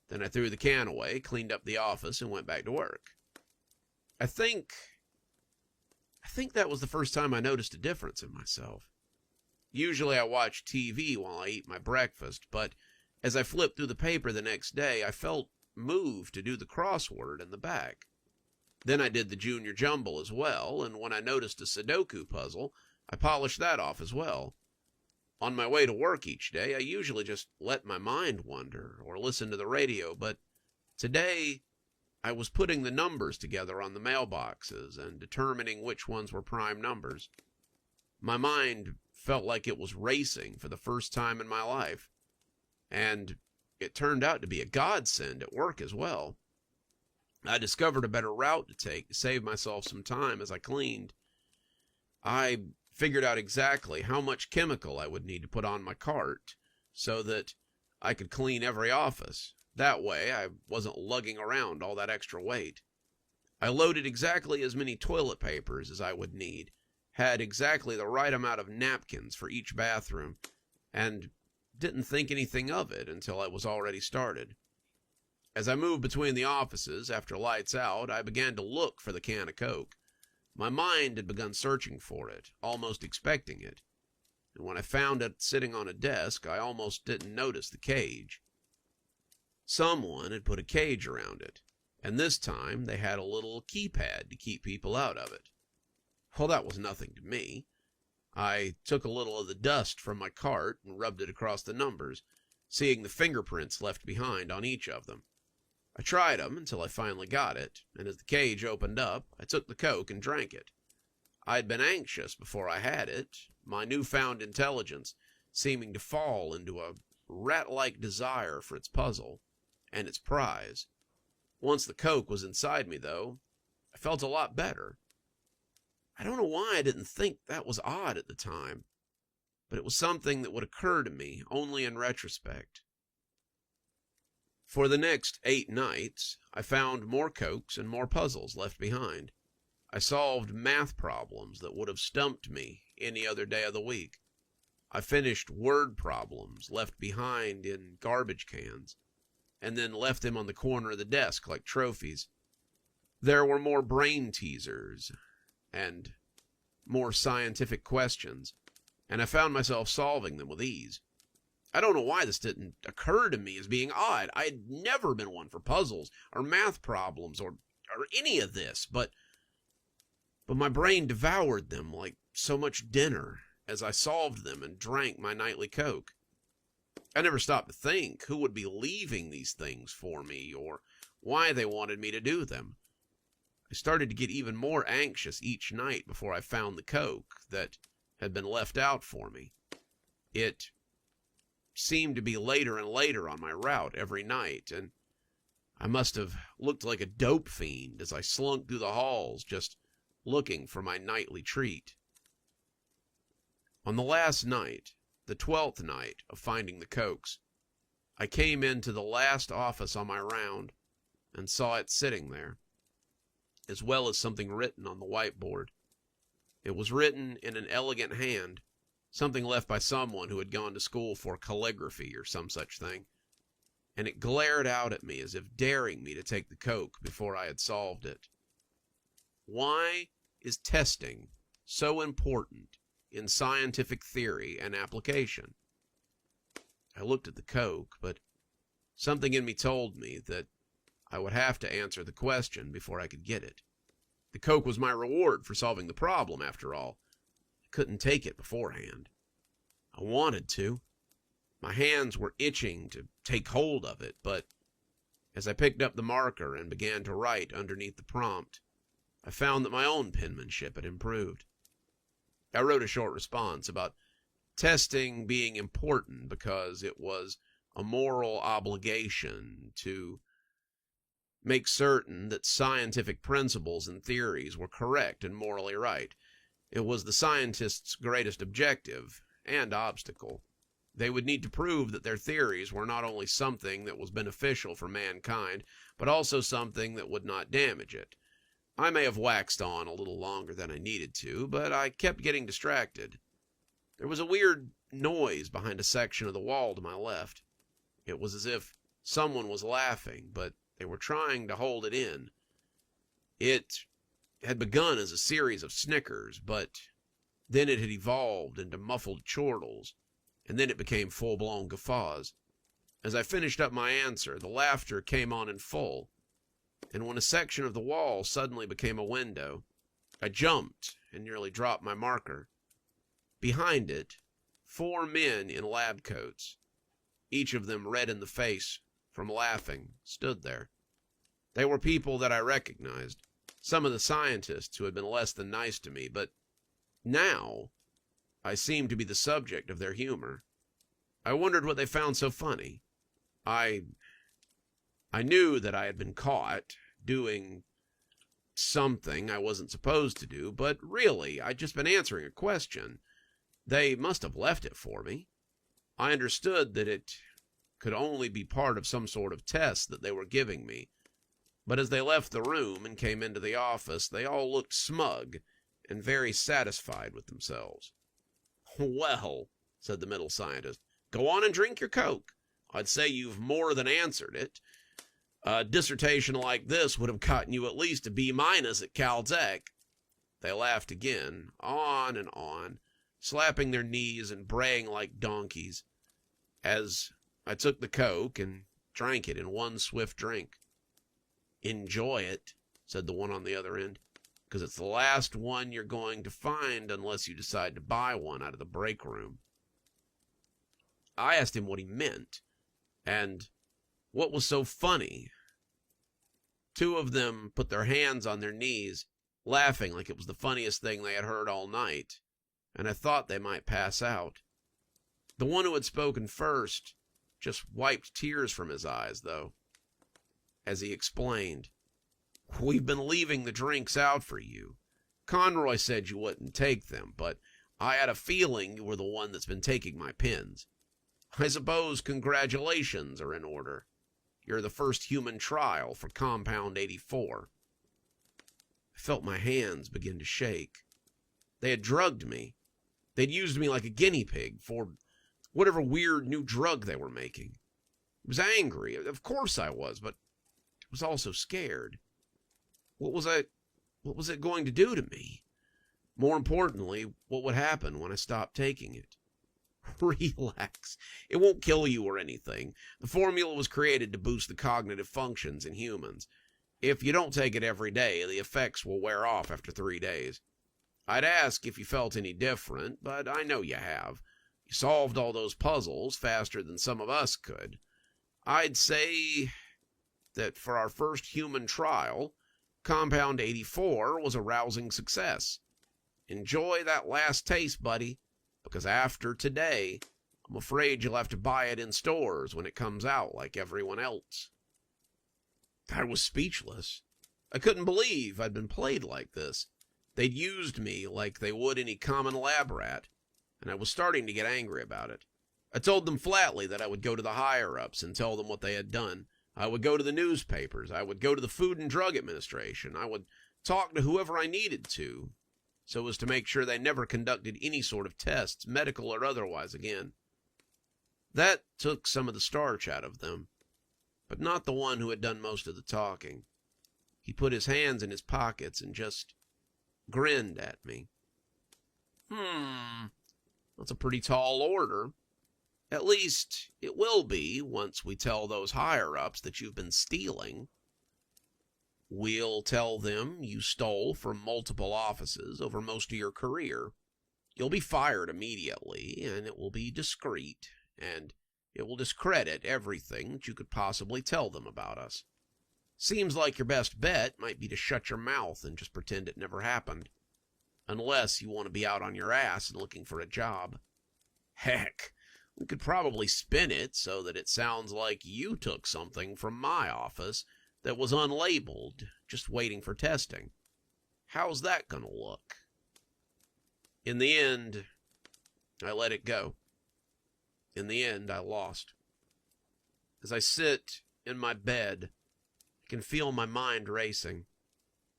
Then I threw the can away, cleaned up the office, and went back to work. I think that was the first time I noticed a difference in myself. Usually I watch TV while I eat my breakfast, but as I flipped through the paper the next day, I felt moved to do the crossword in the back. Then I did the junior jumble as well, and when I noticed a Sudoku puzzle, I polished that off as well. On my way to work each day, I usually just let my mind wander or listen to the radio, but today I was putting the numbers together on the mailboxes and determining which ones were prime numbers. My mind felt like it was racing for the first time in my life, and it turned out to be a godsend at work as well. I discovered a better route to take to save myself some time as I cleaned. I figured out exactly how much chemical I would need to put on my cart so that I could clean every office. That way, I wasn't lugging around all that extra weight. I loaded exactly as many toilet papers as I would need, had exactly the right amount of napkins for each bathroom, and didn't think anything of it until I was already started. As I moved between the offices after lights out, I began to look for the can of Coke. My mind had begun searching for it, almost expecting it, and when I found it sitting on a desk, I almost didn't notice the cage. Someone had put a cage around it, and this time they had a little keypad to keep people out of it. Well, that was nothing to me. I took a little of the dust from my cart and rubbed it across the numbers, seeing the fingerprints left behind on each of them. I tried them until I finally got it, and as the cage opened up, I took the Coke and drank it. I'd been anxious before I had it, my newfound intelligence seeming to fall into a rat-like desire for its puzzle and its prize. Once the Coke was inside me, though, I felt a lot better. I don't know why I didn't think that was odd at the time, but it was something that would occur to me only in retrospect. For the next 8 nights, I found more Cokes and more puzzles left behind. I solved math problems that would have stumped me any other day of the week. I finished word problems left behind in garbage cans, and then left them on the corner of the desk like trophies. There were more brain teasers and more scientific questions, and I found myself solving them with ease. I don't know why this didn't occur to me as being odd. I had never been one for puzzles or math problems or any of this, but my brain devoured them like so much dinner as I solved them and drank my nightly Coke. I never stopped to think who would be leaving these things for me or why they wanted me to do them. I started to get even more anxious each night before I found the Coke that had been left out for me. It seemed to be later and later on my route every night, and I must have looked like a dope fiend as I slunk through the halls just looking for my nightly treat. On the last night, the 12th night of finding the Cokes, I came into the last office on my round and saw it sitting there, as well as something written on the whiteboard. It was written in an elegant hand, something left by someone who had gone to school for calligraphy or some such thing, and it glared out at me as if daring me to take the Coke before I had solved it. Why is testing so important in scientific theory and application? I looked at the Coke, but something in me told me that I would have to answer the question before I could get it. The Coke was my reward for solving the problem, after all. I couldn't take it beforehand. I wanted to. My hands were itching to take hold of it, but as I picked up the marker and began to write underneath the prompt, I found that my own penmanship had improved. I wrote a short response about testing being important because it was a moral obligation to make certain that scientific principles and theories were correct and morally right. It was the scientists' greatest objective and obstacle. They would need to prove that their theories were not only something that was beneficial for mankind, but also something that would not damage it. I may have waxed on a little longer than I needed to, but I kept getting distracted. There was a weird noise behind a section of the wall to my left. It was as if someone was laughing, but they were trying to hold it in. It had begun as a series of snickers, but then it had evolved into muffled chortles, and then it became full-blown guffaws. As I finished up my answer, the laughter came on in full, and when a section of the wall suddenly became a window, I jumped and nearly dropped my marker. Behind it, 4 men in lab coats, each of them red in the face from laughing, stood there. They were people that I recognized, some of the scientists who had been less than nice to me, but now I seemed to be the subject of their humor. I wondered what they found so funny. I knew that I had been caught doing something I wasn't supposed to do, but really, I'd just been answering a question. They must have left it for me. I understood that it could only be part of some sort of test that they were giving me. But as they left the room and came into the office, they all looked smug and very satisfied with themselves. "Well," said the middle scientist, "go on and drink your Coke. I'd say you've more than answered it. A dissertation like this would have gotten you at least a B- at Caltech." They laughed again, on, slapping their knees and braying like donkeys, as I took the Coke and drank it in one swift drink. "Enjoy it," said the one on the other end, "because it's the last one you're going to find unless you decide to buy one out of the break room." I asked him what he meant, and what was so funny. Two of them put their hands on their knees, laughing like it was the funniest thing they had heard all night, and I thought they might pass out. The one who had spoken first just wiped tears from his eyes, though, as he explained, "We've been leaving the drinks out for you. Conroy said you wouldn't take them, but I had a feeling you were the one that's been taking my pins. I suppose congratulations are in order. You're the first human trial for Compound 84. I felt my hands begin to shake. They had drugged me. They'd used me like a guinea pig for whatever weird new drug they were making. I was angry. Of course I was, but I was also scared. What was it going to do to me? More importantly, what would happen when I stopped taking it? Relax. It won't kill you or anything. The formula was created to boost the cognitive functions in humans. If you don't take it every day, the effects will wear off after 3 days. I'd ask if you felt any different, but I know you have. You solved all those puzzles faster than some of us could. I'd say that for our first human trial, Compound 84 was a rousing success. Enjoy that last taste, buddy, because after today, I'm afraid you'll have to buy it in stores when it comes out like everyone else." I was speechless. I couldn't believe I'd been played like this. They'd used me like they would any common lab rat, and I was starting to get angry about it. I told them flatly that I would go to the higher-ups and tell them what they had done. I would go to the newspapers. I would go to the Food and Drug Administration. I would talk to whoever I needed to, so as to make sure they never conducted any sort of tests, medical or otherwise, again. That took some of the starch out of them, but not the one who had done most of the talking. He put his hands in his pockets and just grinned at me. That's a pretty tall order. At least, it will be once we tell those higher-ups that you've been stealing. We'll tell them you stole from multiple offices over most of your career. You'll be fired immediately, and it will be discreet, and it will discredit everything that you could possibly tell them about us. Seems like your best bet might be to shut your mouth and just pretend it never happened. Unless you want to be out on your ass and looking for a job. Heck, we could probably spin it so that it sounds like you took something from my office that was unlabeled, just waiting for testing. How's that gonna look? In the end, I let it go. In the end, I lost. As I sit in my bed, I can feel my mind racing.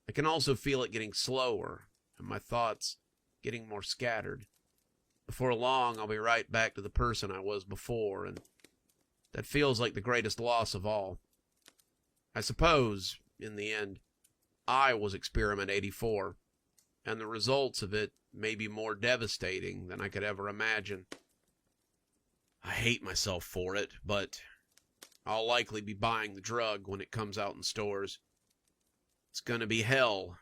I can also feel it getting slower, and my thoughts getting more scattered. Before long, I'll be right back to the person I was before, and that feels like the greatest loss of all. I suppose, in the end, I was Experiment 84, and the results of it may be more devastating than I could ever imagine. I hate myself for it, but I'll likely be buying the drug when it comes out in stores. It's gonna be hell,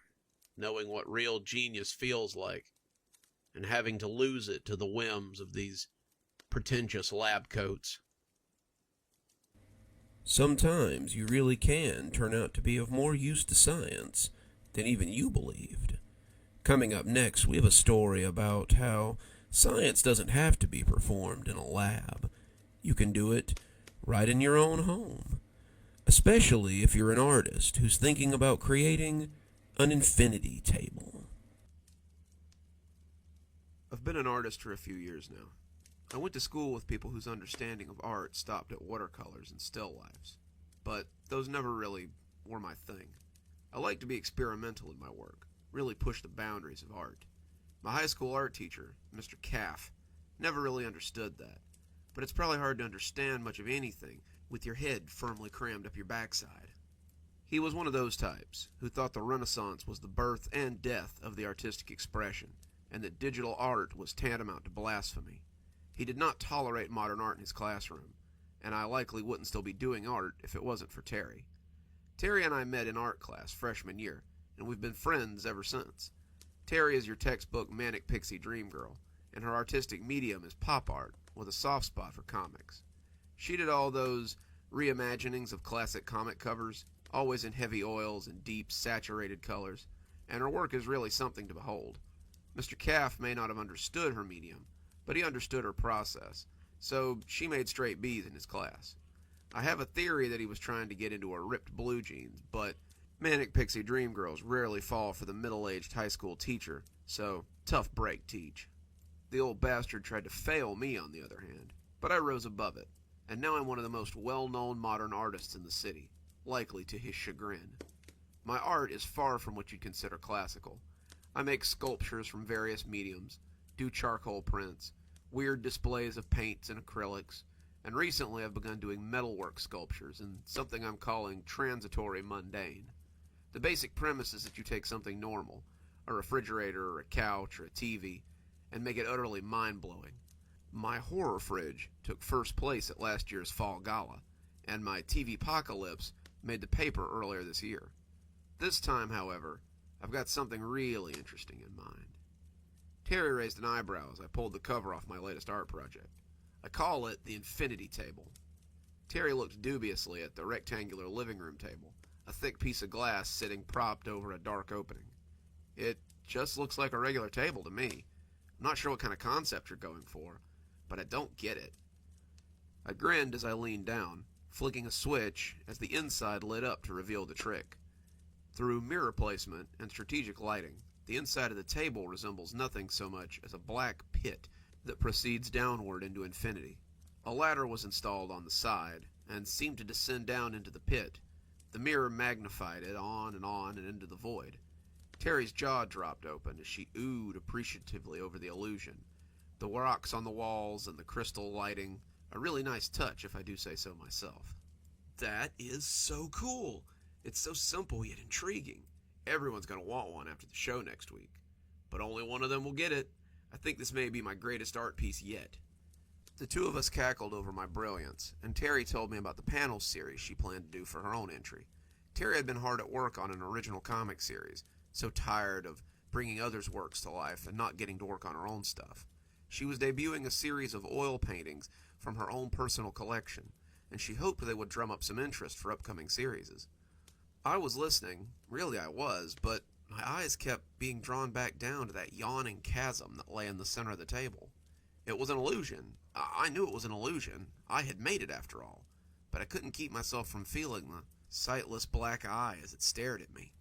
knowing what real genius feels like, and having to lose it to the whims of these pretentious lab coats. Sometimes you really can turn out to be of more use to science than even you believed. Coming up next, we have a story about how science doesn't have to be performed in a lab. You can do it right in your own home, especially if you're an artist who's thinking about creating an infinity table. I've been an artist for a few years now. I went to school with people whose understanding of art stopped at watercolors and still lifes, but those never really were my thing. I like to be experimental in my work, really push the boundaries of art. My high school art teacher, Mr. Caff, never really understood that. But it's probably hard to understand much of anything with your head firmly crammed up your backside. He was one of those types who thought the Renaissance was the birth and death of the artistic expression, and that digital art was tantamount to blasphemy. He did not tolerate modern art in his classroom, and I likely wouldn't still be doing art if it wasn't for Terry. Terry and I met in art class freshman year, and we've been friends ever since. Terry is your textbook manic pixie dream girl, and her artistic medium is pop art, with a soft spot for comics. She did all those reimaginings of classic comic covers, always in heavy oils and deep, saturated colors, and her work is really something to behold. Mr. Caff may not have understood her medium, but he understood her process, so she made straight B's in his class. I have a theory that he was trying to get into her ripped blue jeans, but manic pixie dream girls rarely fall for the middle-aged high school teacher, so tough break teach. The old bastard tried to fail me, on the other hand, but I rose above it, and now I'm one of the most well-known modern artists in the city, likely to his chagrin. My art is far from what you'd consider classical. I make sculptures from various mediums, do charcoal prints, weird displays of paints and acrylics, and recently I've begun doing metalwork sculptures in something I'm calling transitory mundane. The basic premise is that you take something normal, a refrigerator or a couch or a TV, and make it utterly mind-blowing. My horror fridge took first place at last year's Fall Gala, and my TV-pocalypse made the paper earlier this year. This time, however, I've got something really interesting in mind. Terry raised an eyebrow as I pulled the cover off my latest art project. I call it the Infinity Table. Terry looked dubiously at the rectangular living room table, a thick piece of glass sitting propped over a dark opening. It just looks like a regular table to me. I'm not sure what kind of concept you're going for, but I don't get it. I grinned as I leaned down, flicking a switch as the inside lit up to reveal the trick. Through mirror placement and strategic lighting, the inside of the table resembles nothing so much as a black pit that proceeds downward into infinity. A ladder was installed on the side, and seemed to descend down into the pit. The mirror magnified it on and into the void. Terry's jaw dropped open as she oohed appreciatively over the illusion. The rocks on the walls and the crystal lighting, a really nice touch if I do say so myself. That is so cool! It's so simple yet intriguing. Everyone's going to want one after the show next week. But only one of them will get it. I think this may be my greatest art piece yet. The two of us cackled over my brilliance, and Terry told me about the panel series she planned to do for her own entry. Terry had been hard at work on an original comic series, so tired of bringing others' works to life and not getting to work on her own stuff. She was debuting a series of oil paintings from her own personal collection, and she hoped they would drum up some interest for upcoming series. I was listening, really I was, but my eyes kept being drawn back down to that yawning chasm that lay in the center of the table. It was an illusion. I knew it was an illusion. I had made it after all, but I couldn't keep myself from feeling the sightless black eye as it stared at me.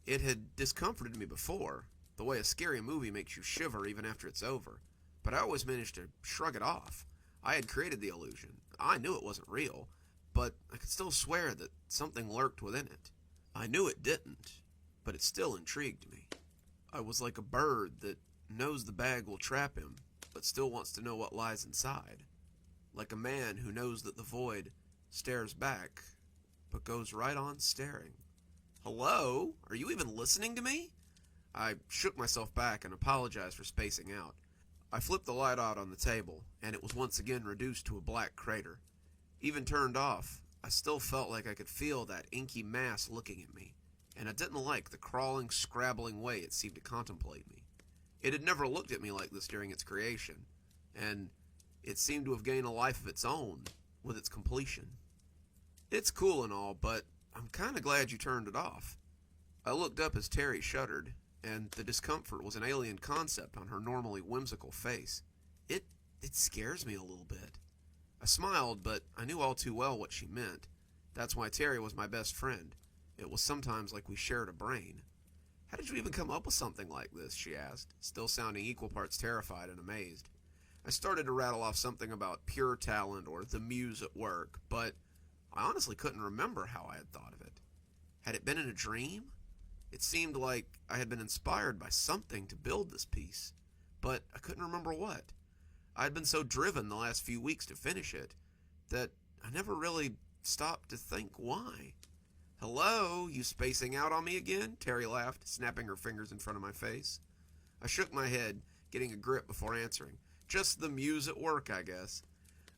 It had discomforted me before, the way a scary movie makes you shiver even after it's over, but I always managed to shrug it off. I had created the illusion. I knew it wasn't real, but I could still swear that something lurked within it. I knew it didn't, but it still intrigued me. I was like a bird that knows the bag will trap him, but still wants to know what lies inside. Like a man who knows that the void stares back, but goes right on staring. Hello? Are you even listening to me? I shook myself back and apologized for spacing out. I flipped the light out on the table, and it was once again reduced to a black crater. Even turned off, I still felt like I could feel that inky mass looking at me, and I didn't like the crawling, scrabbling way it seemed to contemplate me. It had never looked at me like this during its creation, and it seemed to have gained a life of its own with its completion. It's cool and all, but I'm kind of glad you turned it off. I looked up as Terry shuddered, and the discomfort was an alien concept on her normally whimsical face. It scares me a little bit. I smiled, but I knew all too well what she meant. That's why Terry was my best friend. It was sometimes like we shared a brain. How did you even come up with something like this, she asked, still sounding equal parts terrified and amazed. I started to rattle off something about pure talent or the muse at work, but I honestly couldn't remember how I had thought of it. Had it been in a dream? It seemed like I had been inspired by something to build this piece, but I couldn't remember what. I had been so driven the last few weeks to finish it that I never really stopped to think why. "Hello, you spacing out on me again?" Terry laughed, snapping her fingers in front of my face. I shook my head, getting a grip before answering. "Just the muse at work, I guess."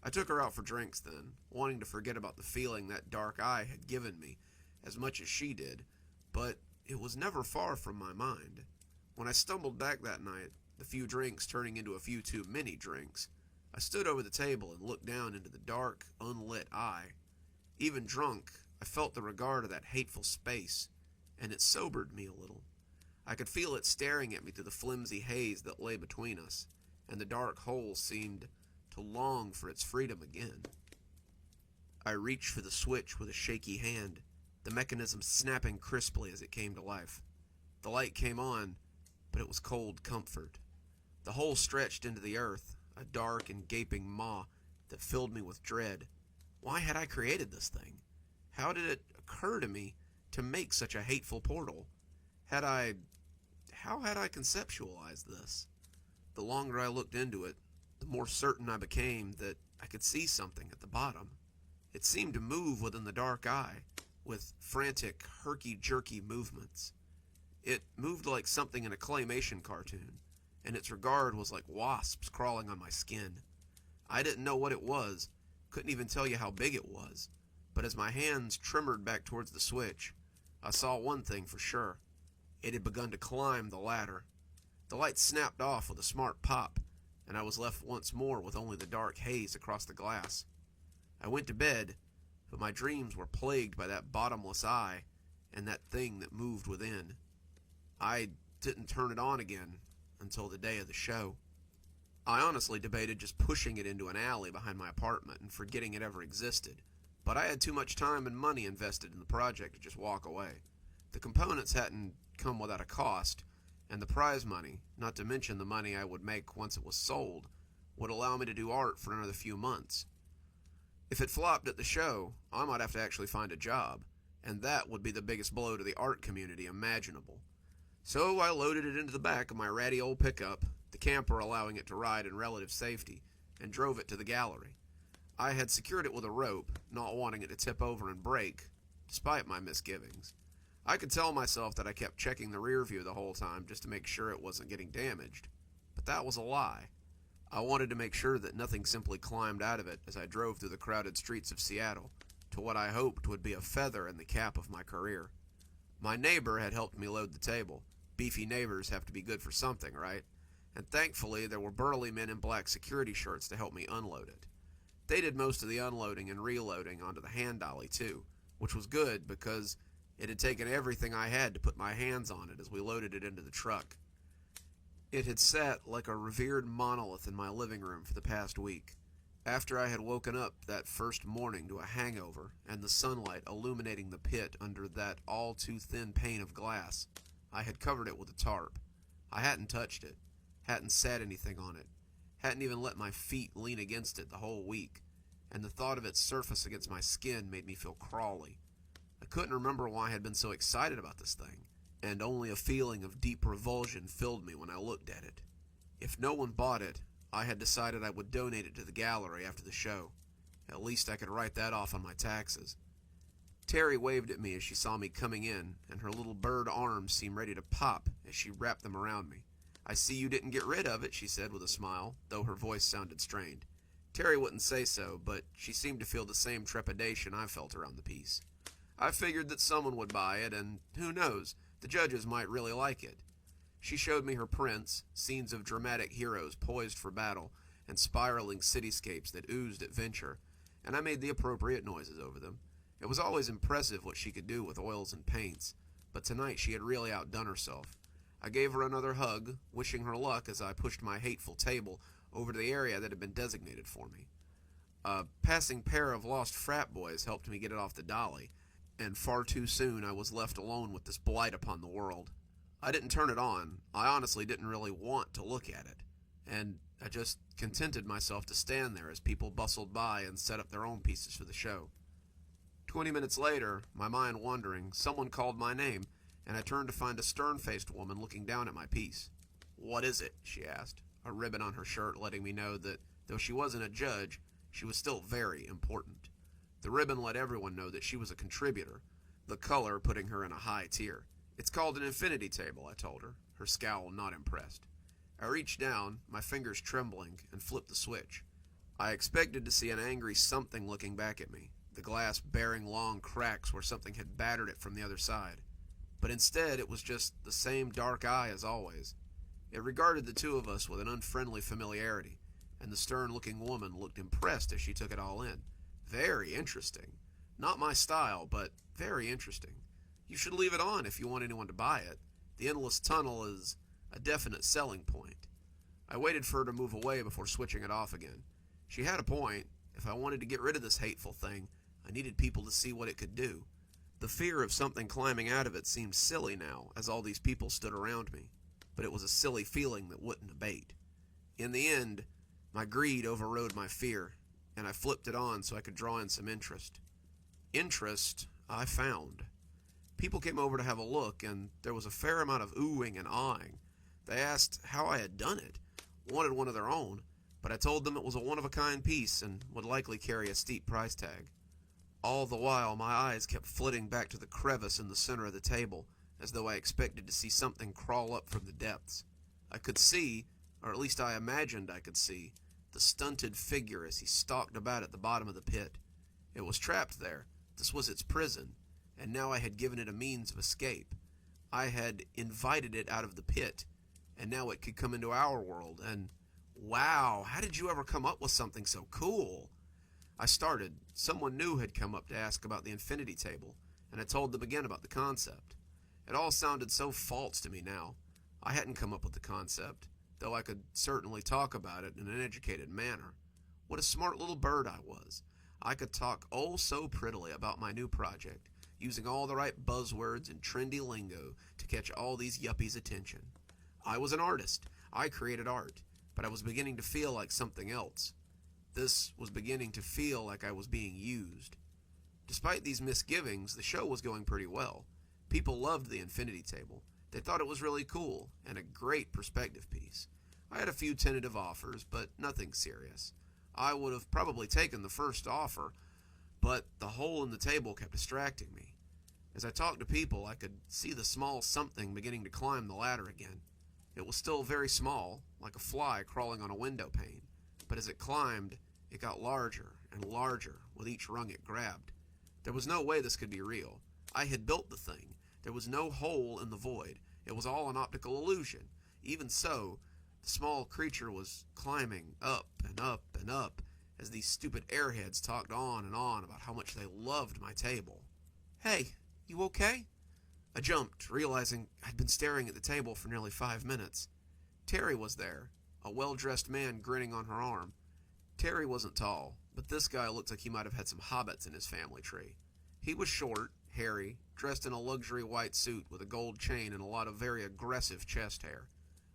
I took her out for drinks then, wanting to forget about the feeling that dark eye had given me, as much as she did, but it was never far from my mind. When I stumbled back that night, the few drinks turning into a few too many drinks, I stood over the table and looked down into the dark, unlit eye. Even drunk, I felt the regard of that hateful space, and it sobered me a little. I could feel it staring at me through the flimsy haze that lay between us, and the dark hole seemed to long for its freedom again. I reached for the switch with a shaky hand, the mechanism snapping crisply as it came to life. The light came on, but it was cold comfort. The hole stretched into the earth, a dark and gaping maw that filled me with dread. Why had I created this thing? How did it occur to me to make such a hateful portal? How had I conceptualized this? The longer I looked into it, the more certain I became that I could see something at the bottom. It seemed to move within the dark eye, with frantic, herky-jerky movements. It moved like something in a claymation cartoon, and its regard was like wasps crawling on my skin. I didn't know what it was, couldn't even tell you how big it was, but as my hands trembled back towards the switch, I saw one thing for sure. It had begun to climb the ladder. The light snapped off with a smart pop, and I was left once more with only the dark haze across the glass. I went to bed, but my dreams were plagued by that bottomless eye and that thing that moved within. I didn't turn it on again until the day of the show. I honestly debated just pushing it into an alley behind my apartment and forgetting it ever existed, but I had too much time and money invested in the project to just walk away. The components hadn't come without a cost, and the prize money, not to mention the money I would make once it was sold, would allow me to do art for another few months. If it flopped at the show, I might have to actually find a job, and that would be the biggest blow to the art community imaginable. So I loaded it into the back of my ratty old pickup, the camper allowing it to ride in relative safety, and drove it to the gallery. I had secured it with a rope, not wanting it to tip over and break, despite my misgivings. I could tell myself that I kept checking the rear view the whole time just to make sure it wasn't getting damaged, but that was a lie. I wanted to make sure that nothing simply climbed out of it as I drove through the crowded streets of Seattle to what I hoped would be a feather in the cap of my career. My neighbor had helped me load the table. Beefy neighbors have to be good for something, right? And thankfully there were burly men in black security shirts to help me unload it. They did most of the unloading and reloading onto the hand dolly too, which was good because it had taken everything I had to put my hands on it as we loaded it into the truck. It had sat like a revered monolith in my living room for the past week. After I had woken up that first morning to a hangover and the sunlight illuminating the pit under that all-too-thin pane of glass, I had covered it with a tarp. I hadn't touched it, hadn't said anything on it, hadn't even let my feet lean against it the whole week, and the thought of its surface against my skin made me feel crawly. I couldn't remember why I had been so excited about this thing, and only a feeling of deep revulsion filled me when I looked at it. If no one bought it, I had decided I would donate it to the gallery after the show. At least I could write that off on my taxes. Terry waved at me as she saw me coming in, and her little bird arms seemed ready to pop as she wrapped them around me. "I see you didn't get rid of it," she said with a smile, though her voice sounded strained. Terry wouldn't say so, but she seemed to feel the same trepidation I felt around the piece. I figured that someone would buy it, and who knows, the judges might really like it. She showed me her prints, scenes of dramatic heroes poised for battle, and spiraling cityscapes that oozed adventure, and I made the appropriate noises over them. It was always impressive what she could do with oils and paints, but tonight she had really outdone herself. I gave her another hug, wishing her luck as I pushed my hateful table over to the area that had been designated for me. A passing pair of lost frat boys helped me get it off the dolly, and far too soon I was left alone with this blight upon the world. I didn't turn it on. I honestly didn't really want to look at it, and I just contented myself to stand there as people bustled by and set up their own pieces for the show. 20 minutes later, my mind wandering, someone called my name, and I turned to find a stern-faced woman looking down at my piece. "What is it?" she asked, a ribbon on her shirt letting me know that, though she wasn't a judge, she was still very important. The ribbon let everyone know that she was a contributor, the color putting her in a high tier. "It's called an infinity table," I told her, her scowl not impressed. I reached down, my fingers trembling, and flipped the switch. I expected to see an angry something looking back at me, the glass bearing long cracks where something had battered it from the other side. But instead, it was just the same dark eye as always. It regarded the two of us with an unfriendly familiarity, and the stern-looking woman looked impressed as she took it all in. Very interesting. Not my style, but very interesting. You should leave it on if you want anyone to buy it. The endless tunnel is a definite selling point. I waited for her to move away before switching it off again. She had a point. If I wanted to get rid of this hateful thing, I needed people to see what it could do. The fear of something climbing out of it seemed silly now, as all these people stood around me. But it was a silly feeling that wouldn't abate. In the end, my greed overrode my fear, and I flipped it on so I could draw in some interest. Interest I found. People came over to have a look, and there was a fair amount of oohing and awing. They asked how I had done it, wanted one of their own, but I told them it was a one-of-a-kind piece and would likely carry a steep price tag. All the while, my eyes kept flitting back to the crevice in the center of the table, as though I expected to see something crawl up from the depths. I could see, or at least I imagined I could see, the stunted figure as he stalked about at the bottom of the pit. It was trapped there. This was its prison, and now I had given it a means of escape. I had invited it out of the pit, and now it could come into our world, and wow, how did you ever come up with something so cool? I started. Someone new had come up to ask about the infinity table, and I told them again about the concept. It all sounded so false to me now. I hadn't come up with the concept, though I could certainly talk about it in an educated manner. What a smart little bird I was. I could talk oh so prettily about my new project, using all the right buzzwords and trendy lingo to catch all these yuppies' attention. I was an artist. I created art, but I was beginning to feel like something else. This was beginning to feel like I was being used. Despite these misgivings, the show was going pretty well. People loved the infinity table. They thought it was really cool, and a great perspective piece. I had a few tentative offers, but nothing serious. I would have probably taken the first offer, but the hole in the table kept distracting me. As I talked to people, I could see the small something beginning to climb the ladder again. It was still very small, like a fly crawling on a window pane, but as it climbed, it got larger and larger with each rung it grabbed. There was no way this could be real. I had built the thing. There was no hole in the void. It was all an optical illusion. Even so, the small creature was climbing up and up and up as these stupid airheads talked on and on about how much they loved my table. "Hey, you okay?" I jumped, realizing I'd been staring at the table for nearly 5 minutes. Terry was there, a well-dressed man grinning on her arm. Terry wasn't tall, but this guy looked like he might have had some hobbits in his family tree. He was short, hairy, dressed in a luxury white suit with a gold chain and a lot of very aggressive chest hair.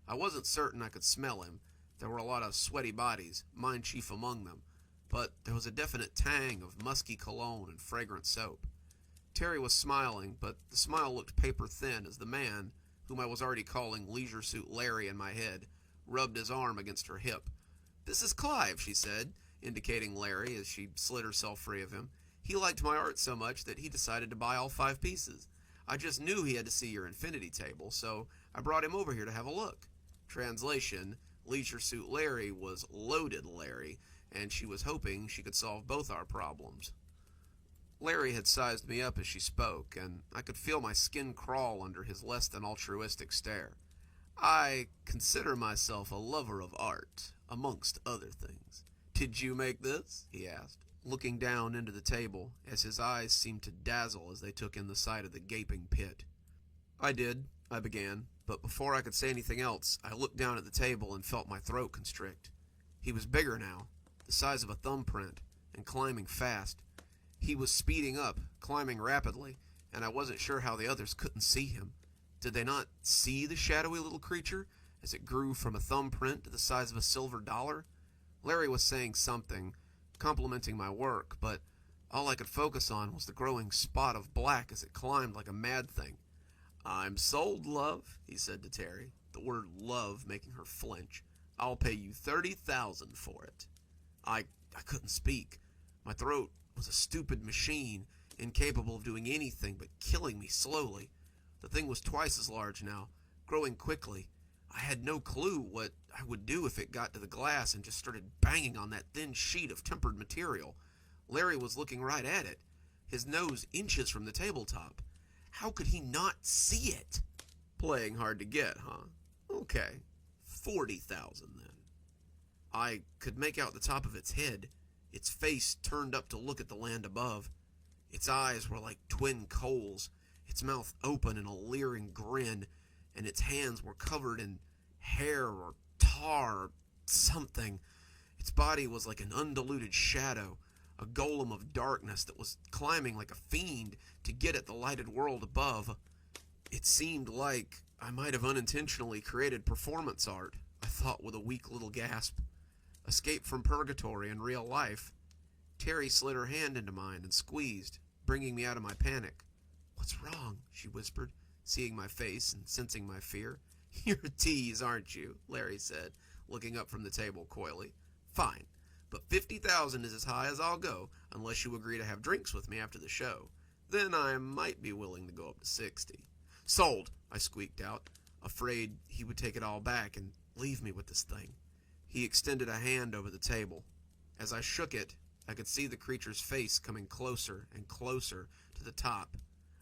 I wasn't certain I could smell him. There were a lot of sweaty bodies, mine chief among them, but there was a definite tang of musky cologne and fragrant soap. Terry was smiling, but the smile looked paper-thin as the man, whom I was already calling Leisure Suit Larry in my head, rubbed his arm against her hip. "This is Clive," she said, indicating Larry as she slid herself free of him. "He liked my art so much that he decided to buy all 5 pieces. I just knew he had to see your infinity table, so I brought him over here to have a look." Translation, Leisure Suit Larry was Loaded Larry, and she was hoping she could solve both our problems. Larry had sized me up as she spoke, and I could feel my skin crawl under his less than altruistic stare. "I consider myself a lover of art, amongst other things. Did you make this?" he asked, looking down into the table, as his eyes seemed to dazzle as they took in the sight of the gaping pit. "I did," I began, but before I could say anything else, I looked down at the table and felt my throat constrict. He was bigger now, the size of a thumbprint, and climbing fast. He was speeding up, climbing rapidly, and I wasn't sure how the others couldn't see him. Did they not see the shadowy little creature as it grew from a thumbprint to the size of a silver dollar? Larry was saying something, complimenting my work, but All I could focus on was the growing spot of black as it climbed like a mad thing. "I'm sold, love," he said to Terry, the word love making her flinch. "I'll pay you 30,000 for it." I couldn't speak. My throat was a stupid machine, incapable of doing anything but killing me slowly. The thing was twice as large now, growing quickly. I had no clue what I would do if it got to the glass and just started banging on that thin sheet of tempered material. Larry was looking right at it, his nose inches from the tabletop. How could he not see it? Playing hard to get, huh? Okay, 40,000 then. I could make out the top of its head, its face turned up to look at the land above. Its eyes were like twin coals, its mouth open in a leering grin, and its hands were covered in hair or tar or something. Its body was like an undiluted shadow, a golem of darkness that was climbing like a fiend to get at the lighted world above. It seemed like I might have unintentionally created performance art, I thought with a weak little gasp. Escape from purgatory in real life. Terry slid her hand into mine and squeezed, bringing me out of my panic. "What's wrong?" she whispered, seeing my face and sensing my fear. "You're a tease, aren't you?" Larry said, looking up from the table coyly. "Fine. But 50,000 is as high as I'll go, unless you agree to have drinks with me after the show. Then I might be willing to go up to 60. "Sold," I squeaked out, afraid he would take it all back and leave me with this thing. He extended a hand over the table. As I shook it, I could see the creature's face coming closer and closer to the top.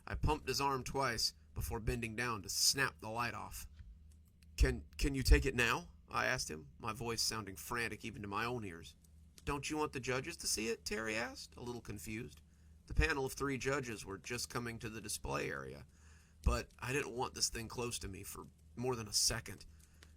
I pumped his arm twice before bending down to snap the light off. Can you take it now?" I asked him, my voice sounding frantic even to my own ears. "Don't you want the judges to see it?" Terry asked, a little confused. The panel of 3 judges were just coming to the display area, but I didn't want this thing close to me for more than a second.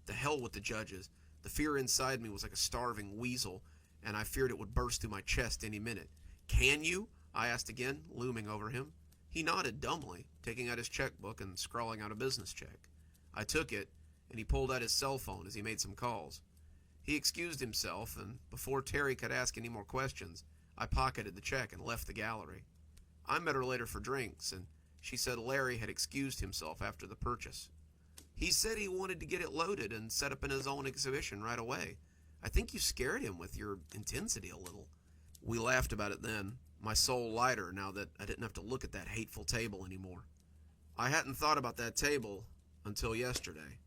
The hell with the judges. The fear inside me was like a starving weasel, and I feared it would burst through my chest any minute. "Can you?" I asked again, looming over him. He nodded dumbly, taking out his checkbook and scrawling out a business check. I took it, and he pulled out his cell phone as he made some calls. He excused himself, and before Terry could ask any more questions, I pocketed the check and left the gallery. I met her later for drinks, and she said Larry had excused himself after the purchase. He said he wanted to get it loaded and set up in his own exhibition right away. I think you scared him with your intensity a little. We laughed about it then, my soul lighter now that I didn't have to look at that hateful table anymore. I hadn't thought about that table until yesterday,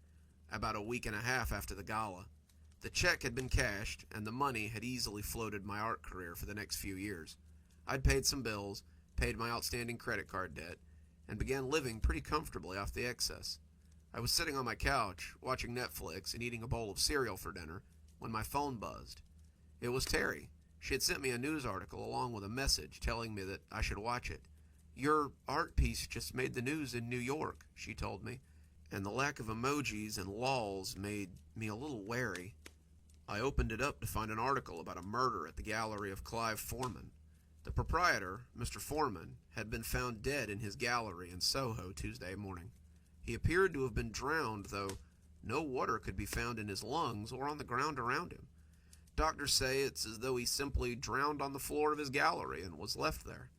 about a week and a half after the gala. The check had been cashed, and the money had easily floated my art career for the next few years. I'd paid some bills, paid my outstanding credit card debt, and began living pretty comfortably off the excess. I was sitting on my couch, watching Netflix and eating a bowl of cereal for dinner, when my phone buzzed. It was Terry. She had sent me a news article along with a message telling me that I should watch it. "Your art piece just made the news in New York," she told me, and the lack of emojis and lols made me a little wary. I opened it up to find an article about a murder at the gallery of Clive Foreman. The proprietor, Mr. Foreman, had been found dead in his gallery in Soho Tuesday morning. He appeared to have been drowned, though no water could be found in his lungs or on the ground around him. Doctors say it's as though he simply drowned on the floor of his gallery and was left there.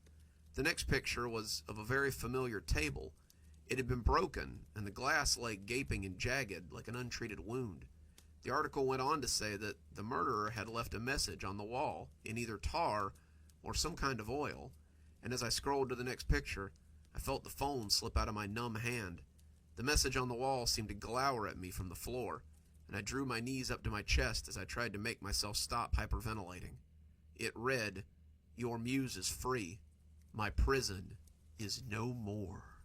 The next picture was of a very familiar table. It had been broken, and the glass lay gaping and jagged like an untreated wound. The article went on to say that the murderer had left a message on the wall in either tar or some kind of oil, and as I scrolled to the next picture, I felt the phone slip out of my numb hand. The message on the wall seemed to glower at me from the floor, and I drew my knees up to my chest as I tried to make myself stop hyperventilating. It read, "Your muse is free. My prison is no more."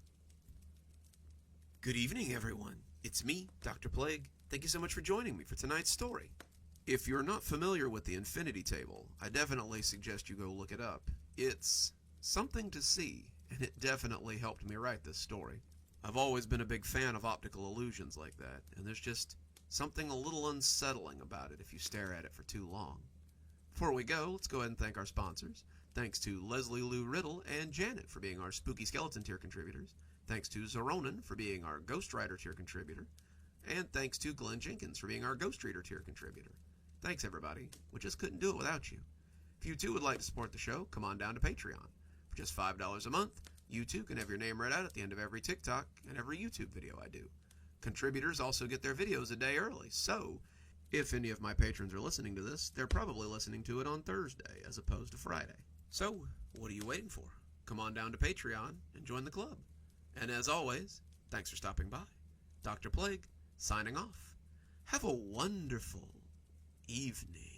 Good evening, everyone. It's me, Dr. Plague. Thank you so much for joining me for tonight's story. If you're not familiar with the Infinity Table, I definitely suggest you go look it up. It's something to see, and it definitely helped me write this story. I've always been a big fan of optical illusions like that, and there's just something a little unsettling about it if you stare at it for too long. Before we go, let's go ahead and thank our sponsors. Thanks to Leslie Lou Riddle and Janet for being our Spooky Skeleton tier contributors. Thanks to Xaronan for being our Ghost Rider tier contributor. And thanks to Glenn Jenkins for being our Ghost Reader tier contributor. Thanks, everybody. We just couldn't do it without you. If If you too would like to support the show, come on down to Patreon. For just $5 a month, you too can have your name read out at the end of every TikTok and every YouTube video I do. Contributors also get their videos a day early, so if any of my patrons are listening to this, they're probably listening to it on Thursday as opposed to Friday. So, what are you waiting for? Come on down to Patreon and join the club. And as always, thanks for stopping by. Dr. Plague, signing off. Have a wonderful evening.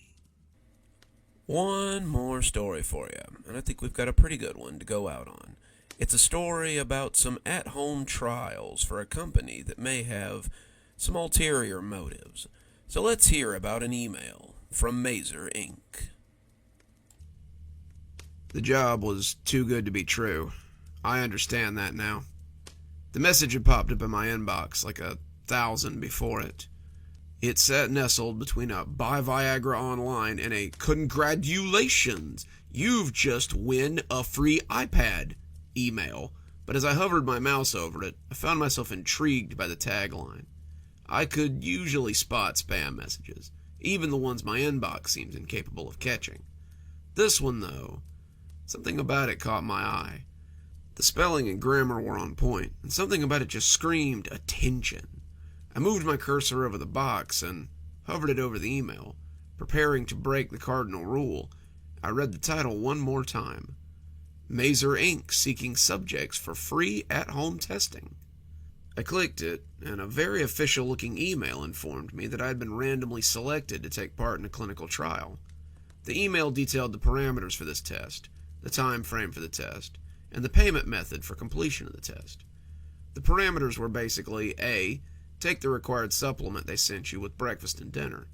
One more story for you, and I think we've got a pretty good one to go out on. It's a story about some at-home trials for a company that may have some ulterior motives. So let's hear about an email from Mazer Inc. The job was too good to be true. I understand that now. The message had popped up in my inbox like 1,000 before it. It sat nestled between a buy Viagra online and a congratulations, you've just win a free iPad email. But as I hovered my mouse over it, I found myself intrigued by the tagline. I could usually spot spam messages, even the ones my inbox seems incapable of catching. This one, though, something about it caught my eye. The spelling and grammar were on point, and something about it just screamed attention. I moved my cursor over the box and hovered it over the email. Preparing to break the cardinal rule, I read the title one more time. Mazer Inc. seeking subjects for free at-home testing. I clicked it, and a very official-looking email informed me that I had been randomly selected to take part in a clinical trial. The email detailed the parameters for this test, the time frame for the test, and the payment method for completion of the test. The parameters were basically A. Take the required supplement they sent you with breakfast and dinner.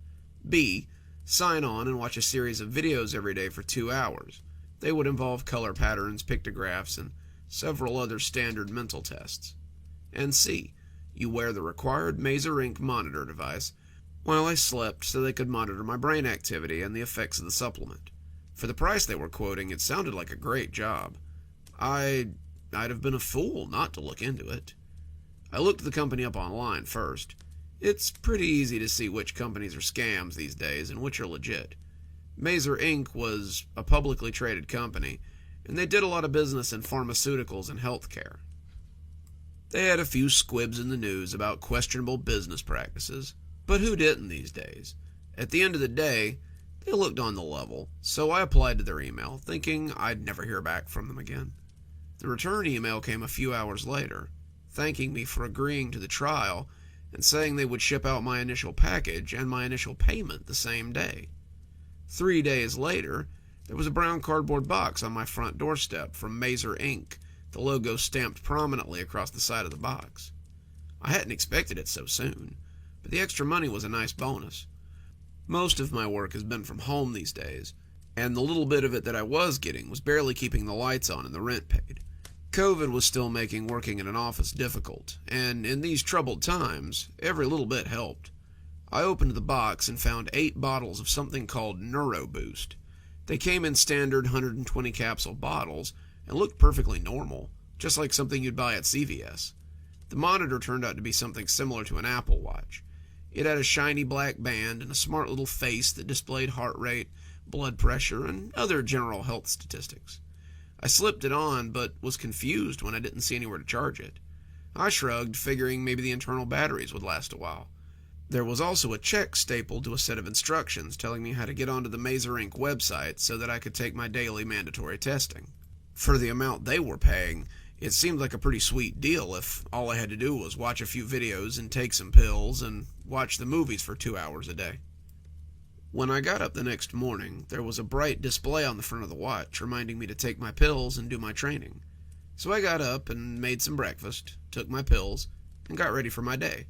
B. Sign on and watch a series of videos every day for 2 hours. They would involve color patterns, pictographs, and several other standard mental tests. And C. You wear the required Mazer Inc. monitor device while I slept so they could monitor my brain activity and the effects of the supplement. For the price they were quoting, it sounded like a great job. I'd have been a fool not to look into it. I looked the company up online first. It's pretty easy to see which companies are scams these days and which are legit. Mazer Inc. was a publicly traded company, and they did a lot of business in pharmaceuticals and healthcare. They had a few squibs in the news about questionable business practices, but who didn't these days? At the end of the day, they looked on the level, so I applied to their email, thinking I'd never hear back from them again. The return email came a few hours later, thanking me for agreeing to the trial and saying they would ship out my initial package and my initial payment the same day. 3 days later, there was a brown cardboard box on my front doorstep from Mazer Inc., the logo stamped prominently across the side of the box. I hadn't expected it so soon, but the extra money was a nice bonus. Most of my work has been from home these days, and the little bit of it that I was getting was barely keeping the lights on and the rent paid. COVID was still making working in an office difficult, and in these troubled times, every little bit helped. I opened the box and found 8 bottles of something called Neuro Boost. They came in standard 120 capsule bottles and looked perfectly normal, just like something you'd buy at CVS. The monitor turned out to be something similar to an Apple Watch. It had a shiny black band and a smart little face that displayed heart rate, blood pressure, and other general health statistics. I slipped it on, but was confused when I didn't see anywhere to charge it. I shrugged, figuring maybe the internal batteries would last a while. There was also a check stapled to a set of instructions telling me how to get onto the Mazer Inc. website so that I could take my daily mandatory testing. For the amount they were paying, it seemed like a pretty sweet deal if all I had to do was watch a few videos and take some pills and watch the movies for 2 hours a day. When I got up the next morning, there was a bright display on the front of the watch reminding me to take my pills and do my training. So I got up and made some breakfast, took my pills, and got ready for my day.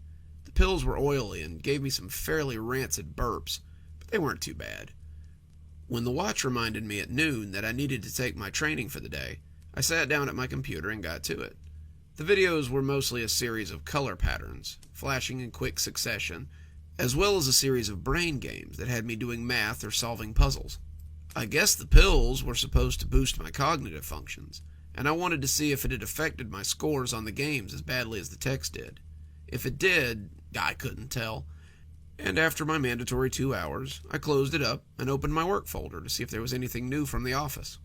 The pills were oily and gave me some fairly rancid burps, but they weren't too bad. When the watch reminded me at noon that I needed to take my training for the day, I sat down at my computer and got to it. The videos were mostly a series of color patterns, flashing in quick succession, as well as a series of brain games that had me doing math or solving puzzles. I guess the pills were supposed to boost my cognitive functions, and I wanted to see if it had affected my scores on the games as badly as the text did. If it did, I couldn't tell. and after my mandatory 2 hours, I closed it up and opened my work folder to see if there was anything new from the office.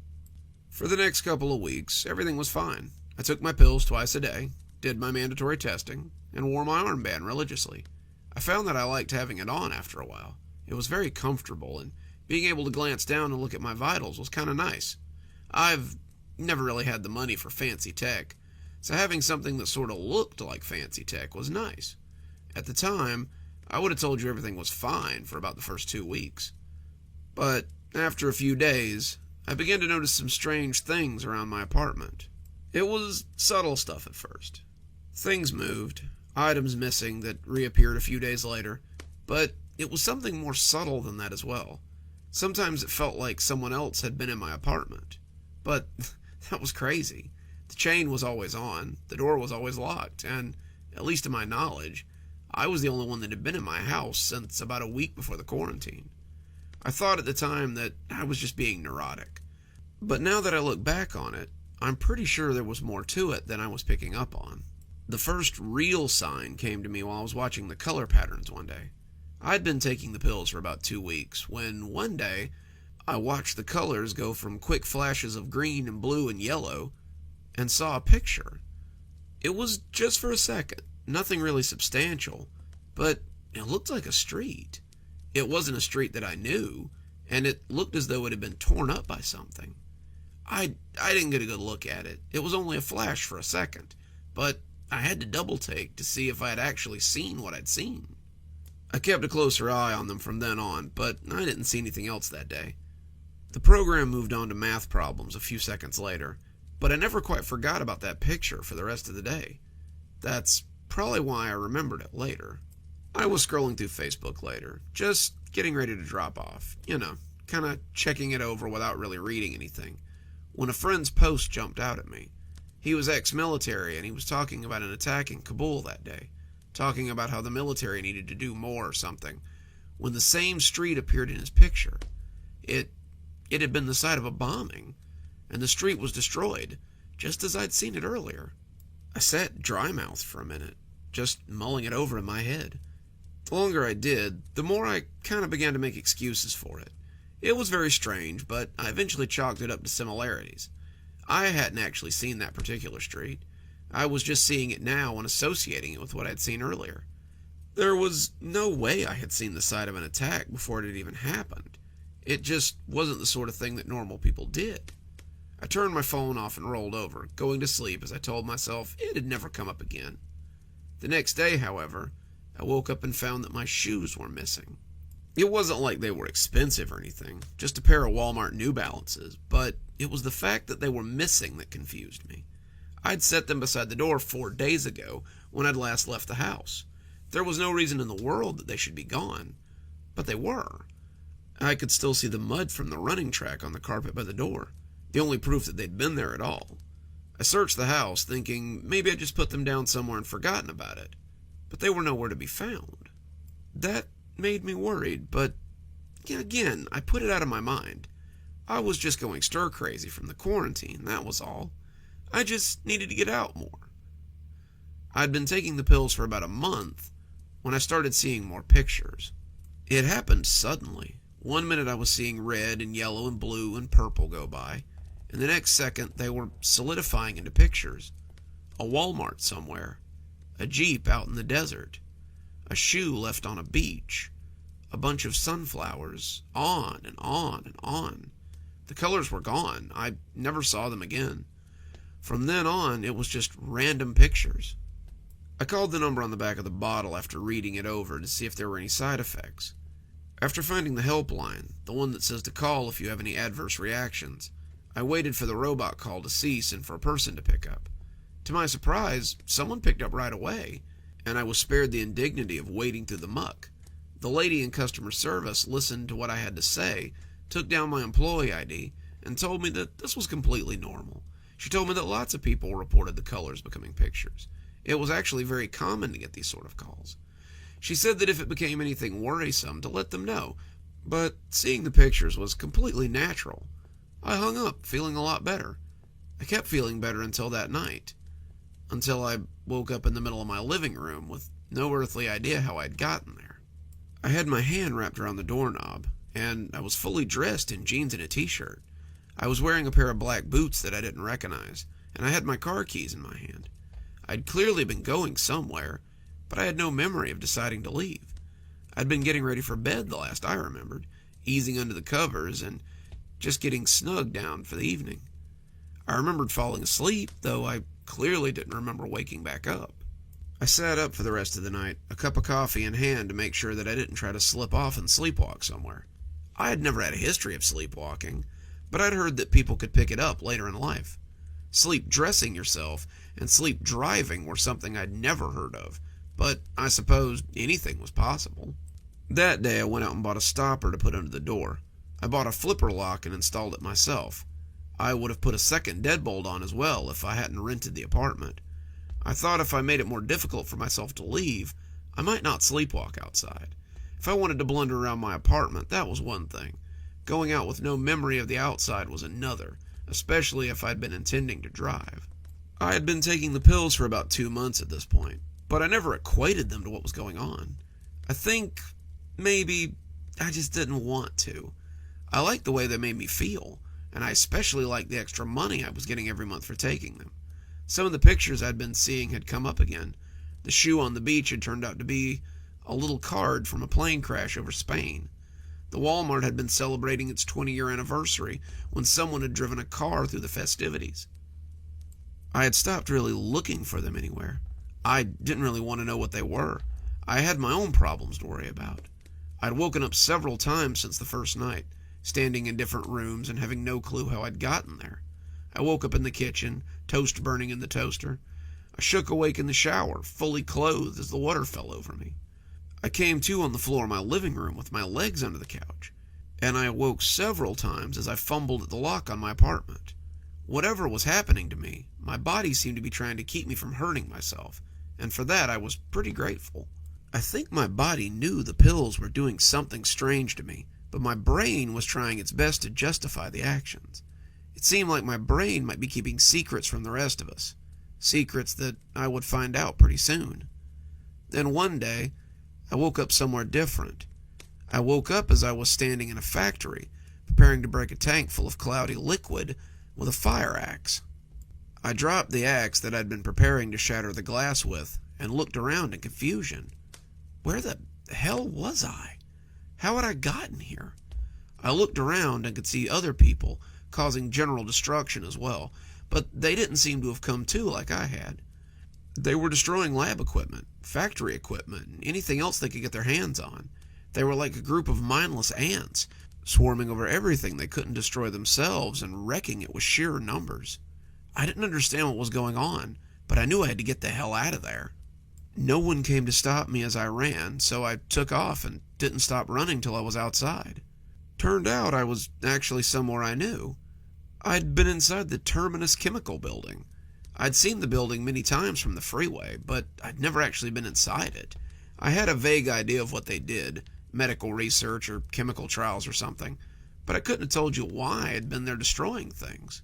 For the next couple of weeks, everything was fine. I took my pills twice a day, did my mandatory testing, and wore my armband religiously. I found that I liked having it on after a while. It was very comfortable, and being able to glance down and look at my vitals was kind of nice. I've never really had the money for fancy tech, so having something that sort of looked like fancy tech was nice. At the time, I would have told you everything was fine for about the first 2 weeks. But after a few days, I began to notice some strange things around my apartment. It was subtle stuff at first. Things moved, items missing that reappeared a few days later, but it was something more subtle than that as well. Sometimes it felt like someone else had been in my apartment. But that was crazy. The chain was always on, the door was always locked, and, at least to my knowledge, I was the only one that had been in my house since about a week before the quarantine. I thought at the time that I was just being neurotic. But now that I look back on it, I'm pretty sure there was more to it than I was picking up on. The first real sign came to me while I was watching the color patterns one day. I'd been taking the pills for about 2 weeks when one day I watched the colors go from quick flashes of green and blue and yellow and saw a picture. It was just for a second, nothing really substantial, but it looked like a street. It wasn't a street that I knew, and it looked as though it had been torn up by something. I didn't get a good look at it. It was only a flash for a second, but I had to double take to see if I had actually seen what I'd seen. I kept a closer eye on them from then on, but I didn't see anything else that day. The program moved on to math problems a few seconds later, but I never quite forgot about that picture for the rest of the day. That's probably why I remembered it later. I was scrolling through Facebook later, just getting ready to drop off, kind of checking it over without really reading anything, when a friend's post jumped out at me. He was ex-military, and he was talking about an attack in Kabul that day, talking about how the military needed to do more or something, when the same street appeared in his picture. It had been the site of a bombing, and the street was destroyed, just as I'd seen it earlier. I sat dry-mouthed for a minute, just mulling it over in my head. The longer I did, the more I kind of began to make excuses for it. It was very strange, but I eventually chalked it up to similarities. I hadn't actually seen that particular street. I was just seeing it now and associating it with what I'd seen earlier. There was no way I had seen the site of an attack before it had even happened. It just wasn't the sort of thing that normal people did. I turned my phone off and rolled over, going to sleep as I told myself it had never come up again. The next day, however, I woke up and found that my shoes were missing. It wasn't like they were expensive or anything, just a pair of Walmart New Balances, but it was the fact that they were missing that confused me. I'd set them beside the door 4 days ago when I'd last left the house. There was no reason in the world that they should be gone, but they were. I could still see the mud from the running track on the carpet by the door, the only proof that they'd been there at all. I searched the house, thinking maybe I'd just put them down somewhere and forgotten about it, but they were nowhere to be found. That made me worried, but again, I put it out of my mind. I was just going stir-crazy from the quarantine, that was all. I just needed to get out more. I'd been taking the pills for about a month when I started seeing more pictures. It happened suddenly. One minute I was seeing red and yellow and blue and purple go by, and the next second they were solidifying into pictures. A Walmart somewhere, a Jeep out in the desert, a shoe left on a beach, a bunch of sunflowers, on and on and on. The colors were gone. I never saw them again. From then on, it was just random pictures. I called the number on the back of the bottle after reading it over to see if there were any side effects. After finding the helpline, the one that says to call if you have any adverse reactions, I waited for the robot call to cease and for a person to pick up. To my surprise, someone picked up right away, and I was spared the indignity of wading through the muck. The lady in customer service listened to what I had to say, took down my employee ID, and told me that this was completely normal. She told me that lots of people reported the colors becoming pictures. It was actually very common to get these sort of calls. She said that if it became anything worrisome, to let them know, but seeing the pictures was completely natural. I hung up, feeling a lot better. I kept feeling better until that night. Until I woke up in the middle of my living room with no earthly idea how I'd gotten there. I had my hand wrapped around the doorknob, and I was fully dressed in jeans and a t-shirt. I was wearing a pair of black boots that I didn't recognize, and I had my car keys in my hand. I'd clearly been going somewhere, but I had no memory of deciding to leave. I'd been getting ready for bed the last I remembered, easing under the covers and just getting snug down for the evening. I remembered falling asleep, though I clearly didn't remember waking back up. I sat up for the rest of the night, a cup of coffee in hand to make sure that I didn't try to slip off and sleepwalk somewhere. I had never had a history of sleepwalking, but I'd heard that people could pick it up later in life. Sleep dressing yourself and sleep driving were something I'd never heard of, but I suppose anything was possible. That day I went out and bought a stopper to put under the door. I bought a flipper lock and installed it myself. I would have put a second deadbolt on as well if I hadn't rented the apartment. I thought if I made it more difficult for myself to leave, I might not sleepwalk outside. If I wanted to blunder around my apartment, that was one thing. Going out with no memory of the outside was another, especially if I'd been intending to drive. I had been taking the pills for about 2 months at this point, but I never equated them to what was going on. I think maybe I just didn't want to. I liked the way they made me feel, and I especially liked the extra money I was getting every month for taking them. Some of the pictures I'd been seeing had come up again. The shoe on the beach had turned out to be a little card from a plane crash over Spain. The Walmart had been celebrating its 20-year anniversary when someone had driven a car through the festivities. I had stopped really looking for them anywhere. I didn't really want to know what they were. I had my own problems to worry about. I'd woken up several times since the first night, standing in different rooms and having no clue how I'd gotten there. I woke up in the kitchen, toast burning in the toaster. I shook awake in the shower, fully clothed as the water fell over me. I came to on the floor of my living room with my legs under the couch, and I awoke several times as I fumbled at the lock on my apartment. Whatever was happening to me, my body seemed to be trying to keep me from hurting myself, and for that I was pretty grateful. I think my body knew the pills were doing something strange to me, but my brain was trying its best to justify the actions. It seemed like my brain might be keeping secrets from the rest of us, secrets that I would find out pretty soon. Then one day, I woke up somewhere different. I woke up as I was standing in a factory, preparing to break a tank full of cloudy liquid with a fire axe. I dropped the axe that I'd been preparing to shatter the glass with and looked around in confusion. Where the hell was I? How had I gotten here? I looked around and could see other people causing general destruction as well, but they didn't seem to have come to like I had. They were destroying lab equipment, factory equipment, and anything else they could get their hands on. They were like a group of mindless ants, swarming over everything they couldn't destroy themselves and wrecking it with sheer numbers. I didn't understand what was going on, but I knew I had to get the hell out of there. No one came to stop me as I ran, so I took off and didn't stop running till I was outside. Turned out I was actually somewhere I knew. I'd been inside the Terminus Chemical Building. I'd seen the building many times from the freeway, but I'd never actually been inside it. I had a vague idea of what they did, medical research or chemical trials or something, but I couldn't have told you why I'd been there destroying things.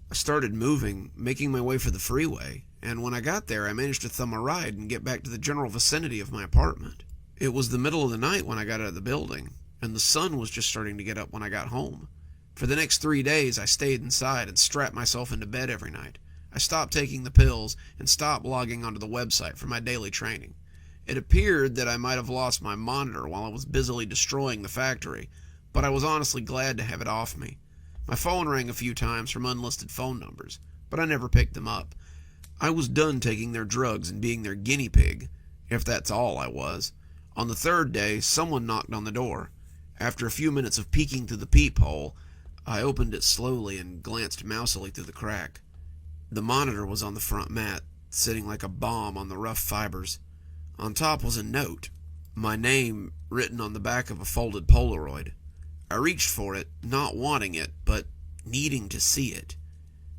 I started moving, making my way for the freeway, and when I got there I managed to thumb a ride and get back to the general vicinity of my apartment. It was the middle of the night when I got out of the building, and the sun was just starting to get up when I got home. For the next 3 days I stayed inside and strapped myself into bed every night. I stopped taking the pills and stopped logging onto the website for my daily training. It appeared that I might have lost my monitor while I was busily destroying the factory, but I was honestly glad to have it off me. My phone rang a few times from unlisted phone numbers, but I never picked them up. I was done taking their drugs and being their guinea pig, if that's all I was. On the third day, someone knocked on the door. After a few minutes of peeking through the peephole, I opened it slowly and glanced mousily through the crack. The monitor was on the front mat, sitting like a bomb on the rough fibers. On top was a note, my name written on the back of a folded Polaroid. I reached for it, not wanting it, but needing to see it.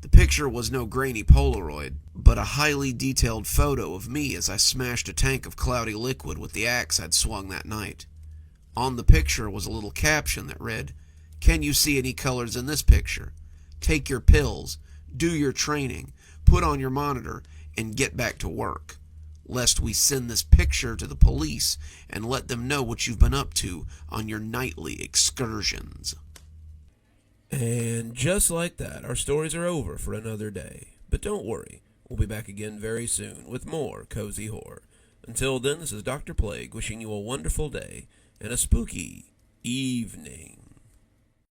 The picture was no grainy Polaroid, but a highly detailed photo of me as I smashed a tank of cloudy liquid with the axe I'd swung that night. On the picture was a little caption that read, "Can you see any colors in this picture? Take your pills, do your training, put on your monitor, and get back to work. lest we send this picture to the police and let them know what you've been up to on your nightly excursions. And just like that, our stories are over for another day. But don't worry, we'll be back again very soon with more Cozy Horror. Until then, this is Dr. Plague wishing you a wonderful day and a spooky evening.